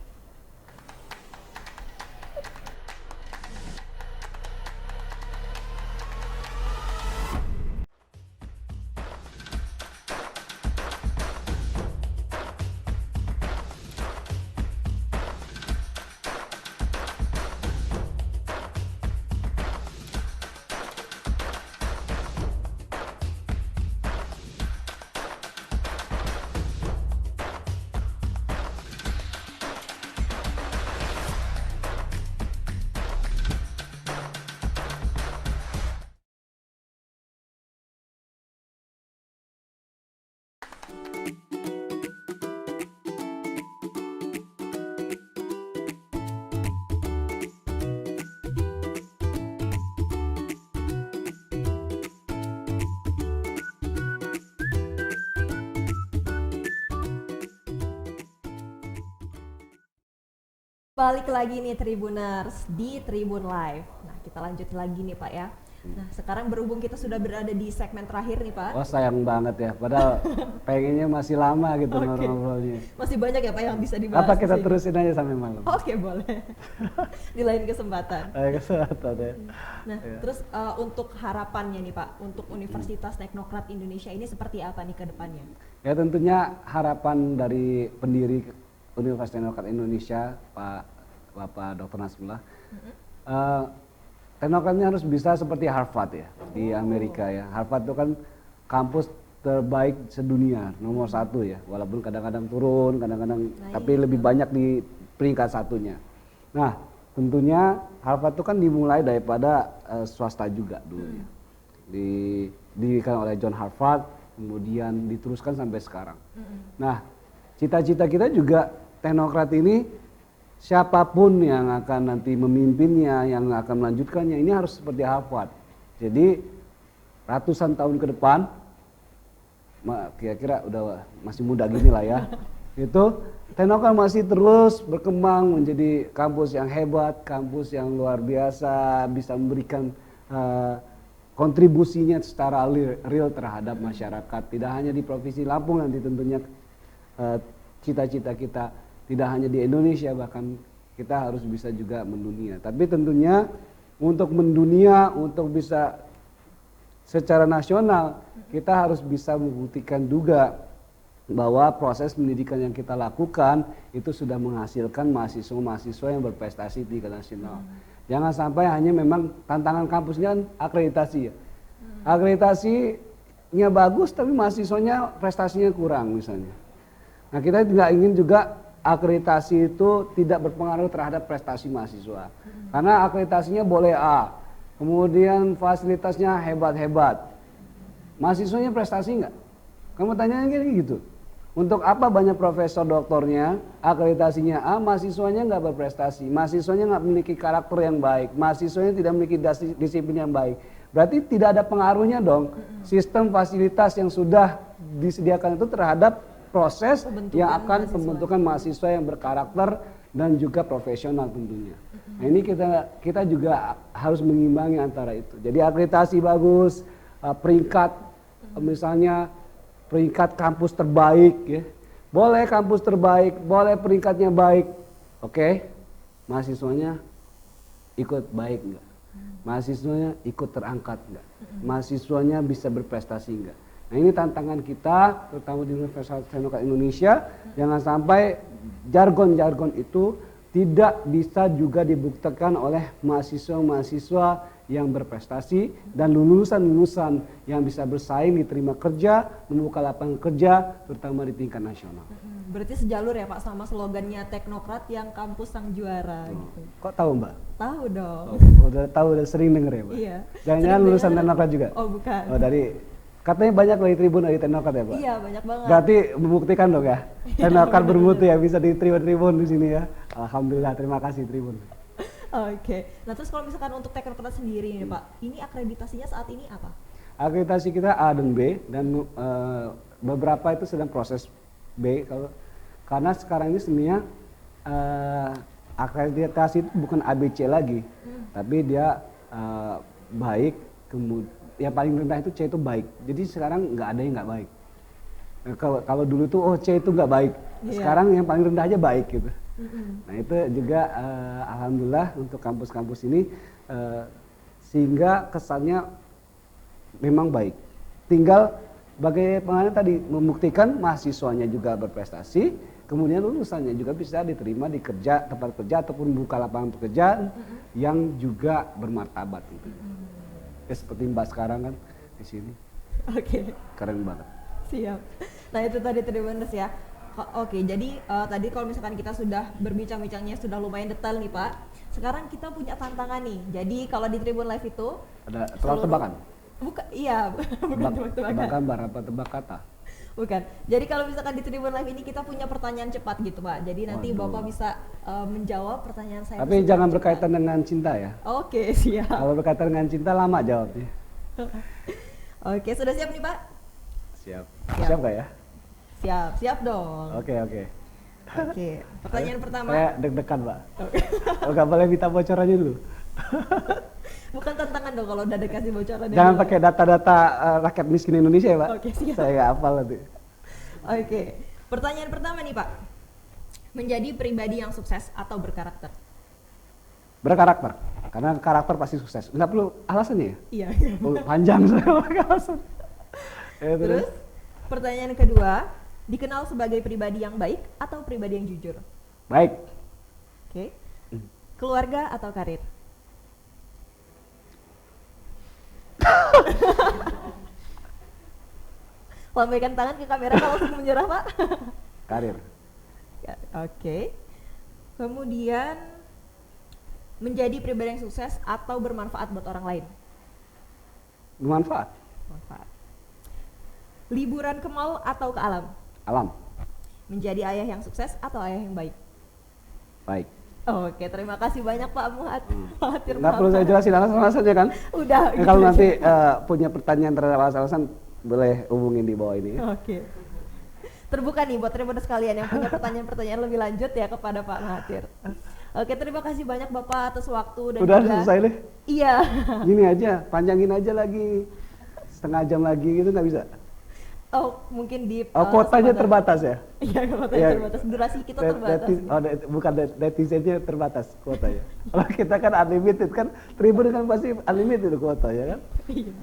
Balik lagi nih Tribuners di Tribun Live. Nah, kita lanjut lagi nih Pak ya. Nah, sekarang berhubung kita sudah berada di segmen terakhir nih Pak. Wah sayang banget ya, padahal pengennya masih lama gitu ngobrolnya. Masih banyak ya Pak yang bisa dibahas. Apa kita terusin aja sampai malam? Oke, boleh. Di lain kesempatan. Kesempatan ya. Nah, terus untuk harapannya nih Pak, untuk Universitas Teknokrat Indonesia ini seperti apa nih ke depannya? Ya tentunya harapan dari pendiri Universitas Teknokrat Indonesia, Bapak Dr. Nasrullah, teknokratnya harus bisa seperti Harvard ya di Amerika ya. Harvard itu kan kampus terbaik sedunia, nomor 1 ya. Walaupun kadang-kadang turun, kadang-kadang tapi lebih banyak di peringkat satunya. Nah, tentunya Harvard itu kan dimulai daripada swasta juga dulu ya. Didirikan oleh John Harvard, kemudian diteruskan sampai sekarang. Nah, cita-cita kita juga teknokrat ini siapapun yang akan nanti memimpinnya, yang akan melanjutkannya, ini harus seperti Harvard. Jadi ratusan tahun ke depan, kira-kira udah masih muda gini lah ya, itu teknokrat masih terus berkembang menjadi kampus yang hebat, kampus yang luar biasa, bisa memberikan kontribusinya secara real terhadap masyarakat. Tidak hanya di Provinsi Lampung nanti tentunya cita-cita kita tidak hanya di Indonesia, bahkan kita harus bisa juga mendunia. Tapi tentunya untuk mendunia, untuk bisa secara nasional, kita harus bisa membuktikan juga bahwa proses pendidikan yang kita lakukan itu sudah menghasilkan mahasiswa-mahasiswa yang berprestasi di tingkat nasional. Jangan sampai hanya memang tantangan kampusnya kan akreditasi ya. Akreditasinya bagus tapi mahasiswanya prestasinya kurang misalnya. Nah, kita tidak ingin juga akreditasi itu tidak berpengaruh terhadap prestasi mahasiswa. Karena akreditasinya boleh A, kemudian fasilitasnya hebat-hebat. Mahasiswanya prestasi enggak? Kamu tanyanya kayak gitu. Untuk apa banyak profesor doktornya, akreditasinya A, mahasiswanya enggak berprestasi. Mahasiswanya enggak memiliki karakter yang baik, mahasiswanya tidak memiliki disiplin yang baik. Berarti tidak ada pengaruhnya dong sistem fasilitas yang sudah disediakan itu terhadap proses yang akan pembentukan mahasiswa yang berkarakter dan juga profesional tentunya. Nah, ini kita juga harus mengimbangi antara itu. Jadi akreditasi bagus, peringkat misalnya peringkat kampus terbaik ya. Boleh kampus terbaik, boleh peringkatnya baik. Oke. Mahasiswanya ikut baik enggak? Mahasiswanya ikut terangkat enggak? Mahasiswanya bisa berprestasi enggak? Nah, ini tantangan kita, terutama di Universitas Teknokrat Indonesia, jangan sampai jargon-jargon itu tidak bisa juga dibuktikan oleh mahasiswa-mahasiswa yang berprestasi dan lulusan-lulusan yang bisa bersaing, diterima kerja, membuka lapangan kerja, terutama di tingkat nasional. Berarti sejalur ya Pak sama slogannya Teknokrat yang kampus sang juara. Gitu. Kok tahu Mbak? Tahu dong. Udah sering denger ya Mbak? Iya. Jangan-jangan lulusan Teknokrat juga? Oh bukan. Oh dari katanya banyak dari Tribun dari Teknokrat ya Pak? Iya banyak banget. Berarti membuktikan dong ya, Teknokrat bermutu ya bisa di Tribun di sini ya. Alhamdulillah, terima kasih Tribun. Oke. Nah terus kalau misalkan untuk Teknokrat sendiri nih Pak, ini akreditasinya saat ini apa? Akreditasi kita A dan B dan beberapa itu sedang proses B karena sekarang ini sebenarnya akreditasi itu bukan ABC lagi, tapi dia baik kemudian. Yang paling rendah itu C itu baik. Jadi sekarang nggak ada yang nggak baik. Kalau dulu tuh C itu nggak baik. Sekarang yang paling rendah aja baik gitu. Nah itu juga alhamdulillah untuk kampus-kampus ini sehingga kesannya memang baik. Tinggal bagaimana tadi membuktikan mahasiswanya juga berprestasi, kemudian lulusannya juga bisa diterima di tempat kerja ataupun buka lapangan pekerjaan yang juga bermartabat gitu. Ya, seperti Mbak sekarang kan di sini. Oke. Keren banget. Siap. Nah itu tadi Tribuners ya. Oke, jadi tadi kalau misalkan kita sudah berbincang-bincangnya sudah lumayan detail nih Pak. Sekarang kita punya tantangan nih. Jadi kalau di Tribun Live itu ada tebak-tebakan. Bukan, iya, bukan tebak-tebakan. Tebak gambar apa tebak kata? Bukan. Jadi kalau misalkan di Tribun Live ini kita punya pertanyaan cepat gitu Pak. Jadi nanti Bapak bisa menjawab pertanyaan saya. Tapi jangan berkaitan dengan cinta ya. Oke, siap. Kalau berkaitan dengan cinta lama jawabnya. Oke, sudah siap nih Pak? Siap. Siap nggak ya? Siap dong. Oke. Oke, pertanyaan pertama. Saya deg-degan, Mbak. Kalau nggak boleh minta bocorannya dulu. Bukan tantangan dong kalau udah dikasih bocoran. Jangan pakai data-data rakyat miskin Indonesia ya, Pak. Oke, siap. Saya nggak hafal nanti. Oke, pertanyaan pertama nih Pak. Menjadi pribadi yang sukses atau berkarakter? Berkarakter. Karena karakter pasti sukses. Nggak perlu alasannya ya? Iya. Oh, panjang saya pakai alasan. Ya, Terus, pertanyaan kedua, dikenal sebagai pribadi yang baik atau pribadi yang jujur? Baik. Oke. Keluarga atau karir? Lambaikan tangan ke kamera kalau sudah menyerah, Pak. Karir. Ya, oke. Kemudian menjadi pribadi yang sukses atau bermanfaat buat orang lain? Bermanfaat. Manfaat. Liburan ke mall atau ke alam? Alam. Menjadi ayah yang sukses atau ayah yang baik? Baik. Oke, terima kasih banyak Pak Mahathir. Nggak perlu saya jelasin alasan-alasannya kan? Udah. Ya, kalau nanti punya pertanyaan terhadap alasan-alasan boleh hubungin di bawah ini. Ya. Oke. Terbuka nih buat tribuners sekalian yang punya pertanyaan-pertanyaan lebih lanjut ya kepada Pak Mahathir. Oke, terima kasih banyak Bapak atas waktu dan Udah juga selesai deh. Iya. Gini aja, panjangin aja lagi setengah jam lagi gitu nggak bisa? Oh, mungkin di Kuotanya terbatas ya? Iya, kuotanya Ya. terbatas. Durasi kita terbatas. Bukan netizennya terbatas kuotanya. Kalau kita kan unlimited kan, Tribun kan pasti unlimited kuotanya kan? Iya.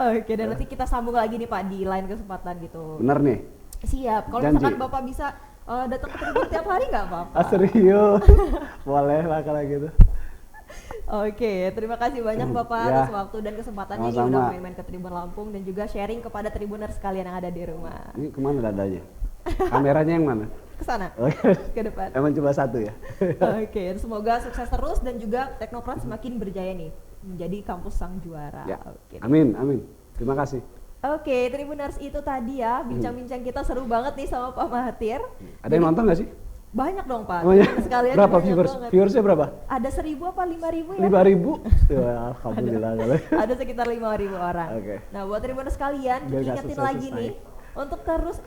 Oke, dan nanti kita sambung lagi nih Pak di lain kesempatan gitu. Bener nih? Siap. Kalau Janji. misalkan Bapak bisa datang ke Tribun tiap hari nggak apa-apa? Serius? Boleh lah kalau gitu. Oke, terima kasih banyak Bapak Ya. atas waktu dan kesempatannya yang Sama-sama. udah main-main ke Tribun Lampung dan juga sharing kepada Tribuners sekalian yang ada di rumah. Ini kemana dadanya? Kameranya yang mana? Ke sana, Oke. ke depan. Emang cuma satu ya? Oke, semoga sukses terus dan juga Teknokrat semakin berjaya nih menjadi kampus sang juara. Ya. Oke. Amin, amin. Terima kasih. Oke, Tribuners itu tadi ya bincang-bincang kita seru banget nih sama Pak Mahathir. Ada yang nonton nggak sih? Banyak dong Pak. Oh, ya. Tribuners sekalian Berapa banyak viewers? banget. Viewersnya berapa? Ada 1.000 apa 5.000 ya? 5.000? Ya, alhamdulillah. Ada sekitar 5.000 orang. Oke. Nah, buat Tribuners sekalian, Biar nggak ingetin selesai-selesai. lagi nih untuk terus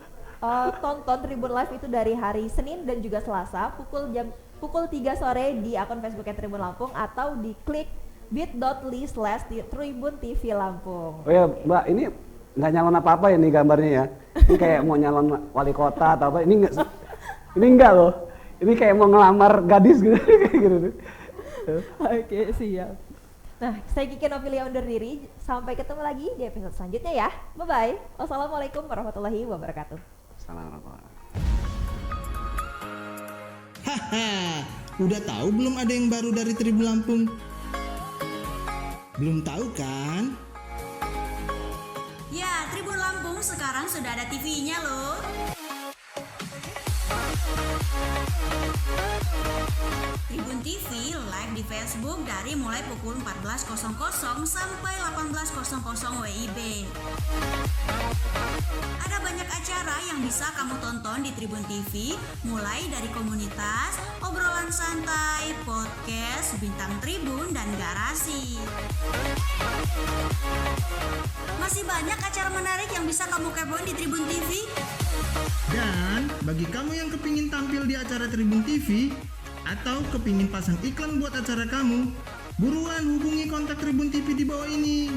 tonton Tribun Live itu dari hari Senin dan juga Selasa pukul 3 sore di akun Facebooknya Tribun Lampung atau di klik bit.ly/Tribun TV Lampung. Oh ya, Mbak, ini nggak nyalon apa-apa ya nih gambarnya ya. Ini kayak mau nyalon wali kota atau apa. Ini enggak loh. Ini kayak mau ngelamar gadis gitu. Kayak gitu. Oke, siap. Nah, saya Kiki Novilia undur diri. Sampai ketemu lagi di episode selanjutnya ya. Bye-bye. Wassalamualaikum warahmatullahi wabarakatuh. Assalamualaikum. Haha, udah tahu belum ada yang baru dari Tribun Lampung? Belum tahu kan? Ya, Tribun Lampung sekarang sudah ada TV-nya loh. Tribun TV live di Facebook dari mulai pukul 14.00 sampai 18.00 WIB. Ada banyak acara yang bisa kamu tonton di Tribun TV, mulai dari komunitas, obrolan santai, podcast, bintang Tribun, dan garasi. Masih banyak acara menarik yang bisa kamu kepoin di Tribun TV. Dan bagi kamu yang kepingin tampil di acara Tribun TV atau kepingin pasang iklan buat acara kamu, buruan hubungi kontak Tribun TV di bawah ini.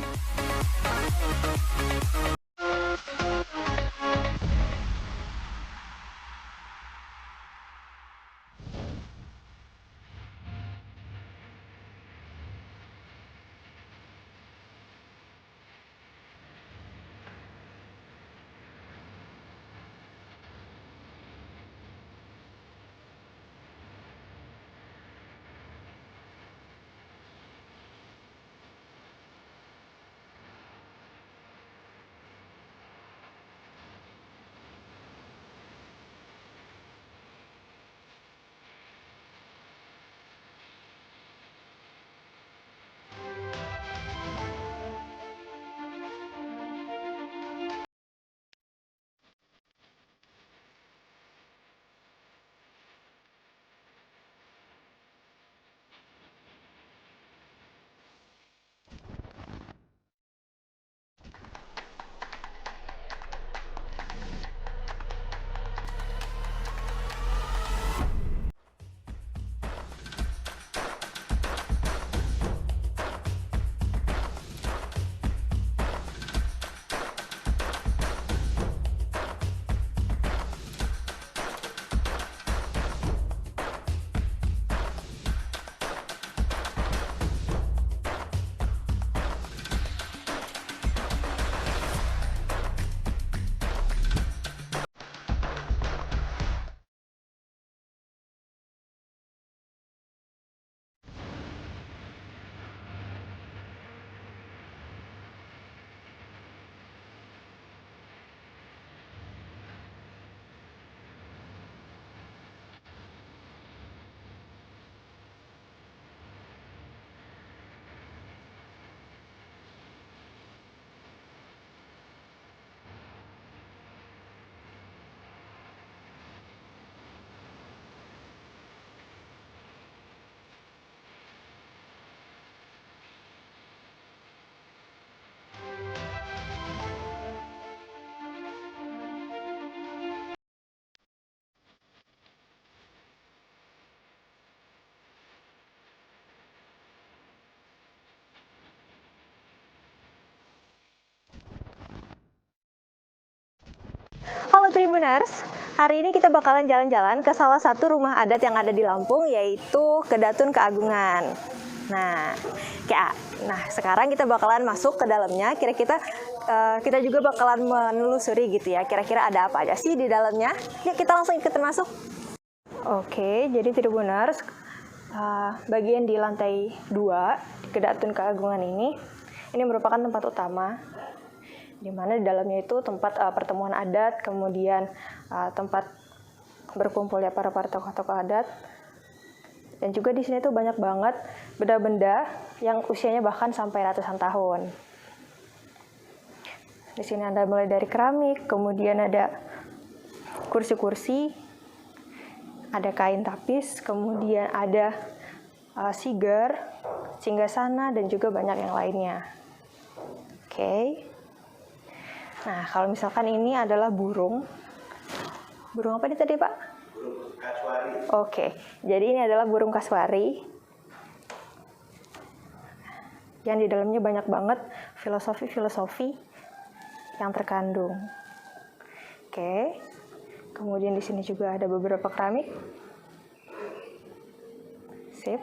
Tribuners, hari ini kita bakalan jalan-jalan ke salah satu rumah adat yang ada di Lampung, yaitu Kedatun Keagungan. Nah, sekarang kita bakalan masuk ke dalamnya. Kita juga bakalan menelusuri gitu ya. Kira-kira ada apa aja sih di dalamnya? Yuk kita langsung ikutin masuk. Oke, jadi Tribuners, bagian di lantai 2 di Kedatun Keagungan ini merupakan tempat utama, di mana di dalamnya itu tempat pertemuan adat, kemudian tempat berkumpulnya para tokoh-tokoh adat, dan juga di sini tuh banyak banget benda-benda yang usianya bahkan sampai ratusan tahun. Di sini ada mulai dari keramik, kemudian ada kursi-kursi, ada kain tapis, kemudian ada siger, singgasana, dan juga banyak yang lainnya. Oke. Nah, kalau misalkan ini adalah burung apa ini tadi, Pak? Burung kasuari. Oke, jadi ini adalah burung kasuari yang di dalamnya banyak banget filosofi yang terkandung. Oke, kemudian di sini juga ada beberapa keramik. Sip.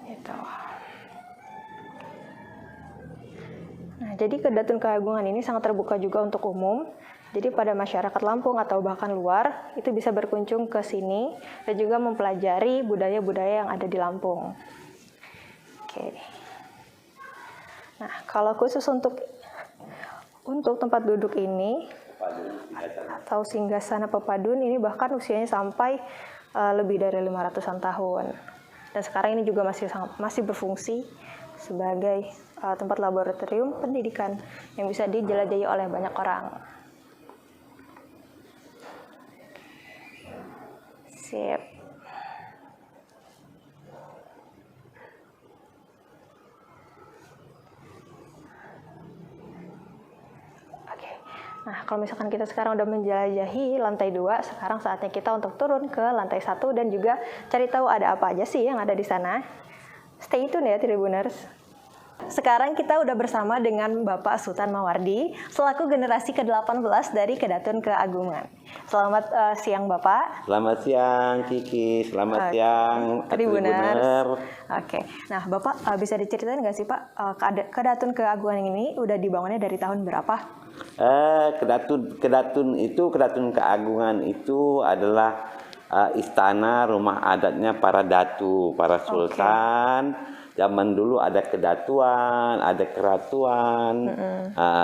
Gitu. Nah, jadi Kedatun Keagungan ini sangat terbuka juga untuk umum. Jadi pada masyarakat Lampung atau bahkan luar itu bisa berkunjung ke sini dan juga mempelajari budaya-budaya yang ada di Lampung. Oke. Nah, kalau khusus untuk tempat duduk ini atau singgasana pepadun ini bahkan usianya sampai lebih dari 500-an tahun. Dan sekarang ini juga masih berfungsi sebagai tempat laboratorium pendidikan yang bisa dijelajahi oleh banyak orang. Sip. Oke. Nah, kalau misalkan kita sekarang udah menjelajahi lantai 2, sekarang saatnya kita untuk turun ke lantai 1 dan juga cari tahu ada apa aja sih yang ada di sana. Stay tune ya, Tribuners. Sekarang kita udah bersama dengan Bapak Sultan Mawardi, selaku generasi ke-18 dari Kedatun Keagungan. Selamat siang, Bapak. Selamat siang, Kiki. Selamat siang, Tribuners. Oke, nah Bapak bisa diceritain nggak sih, Pak, Kedatun Keagungan ini udah dibangunnya dari tahun berapa? Kedatun Keagungan itu adalah istana rumah adatnya para datu, para sultan. Zaman dulu ada kedatuan, ada keratuan.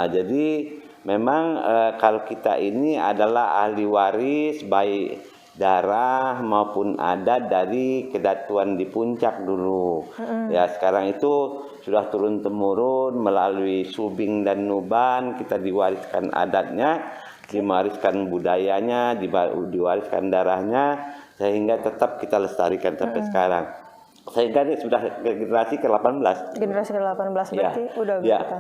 Jadi memang kalau kita ini adalah ahli waris baik darah maupun adat dari kedatuan di puncak dulu. Ya, sekarang itu sudah turun temurun melalui Subing dan Nuban, kita diwariskan adatnya, diwariskan budayanya, diwariskan darahnya, sehingga tetap kita lestarikan sampai sekarang. Sehingga ini sudah generasi ke-18. Generasi ke-18 berarti udah berapa?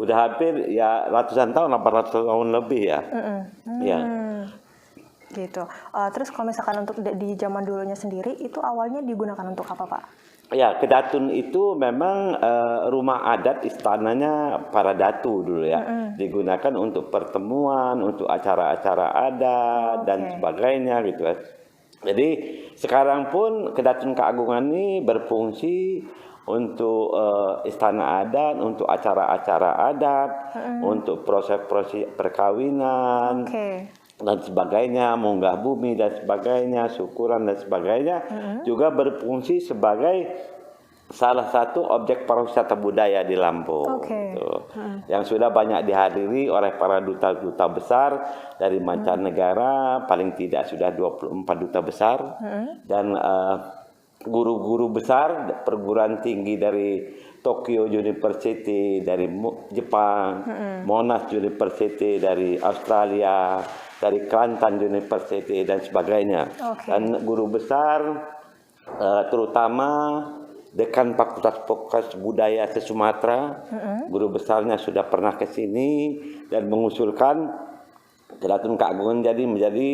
Udah hampir ya ratusan tahun, 800 tahun lebih ya. Gitu. Terus kalau misalkan untuk di zaman dulunya sendiri itu awalnya digunakan untuk apa, Pak? Ya, Kedatun itu memang rumah adat istananya para datu dulu ya. Digunakan untuk pertemuan, untuk acara-acara adat dan sebagainya gitu ya. Jadi sekarang pun Kedatun Keagungan ini berfungsi untuk istana adat, untuk acara-acara adat, untuk proses-proses perkawinan dan sebagainya, munggah bumi dan sebagainya, syukuran dan sebagainya, juga berfungsi sebagai salah satu objek pariwisata budaya di Lampung, yang sudah banyak dihadiri oleh para duta-duta besar dari mancanegara, paling tidak sudah 24 duta besar, dan guru-guru besar perguruan tinggi dari Tokyo University dari Jepang, Monash University dari Australia, dari Kelantan University dan sebagainya, dan guru besar terutama Dekan Fakultas Budaya se-Sumatera, guru besarnya sudah pernah ke sini dan mengusulkan Kedatun Keagungan menjadi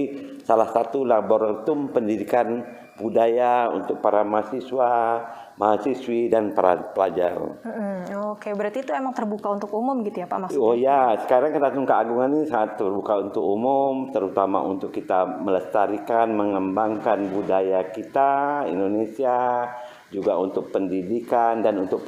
salah satu laboratorium pendidikan budaya untuk para mahasiswa, mahasiswi dan para pelajar. Oke, berarti itu emang terbuka untuk umum gitu ya Pak maksudnya? Oh ya, sekarang Keraton Keagungan ini sangat terbuka untuk umum, terutama untuk kita melestarikan, mengembangkan budaya kita Indonesia, juga untuk pendidikan dan untuk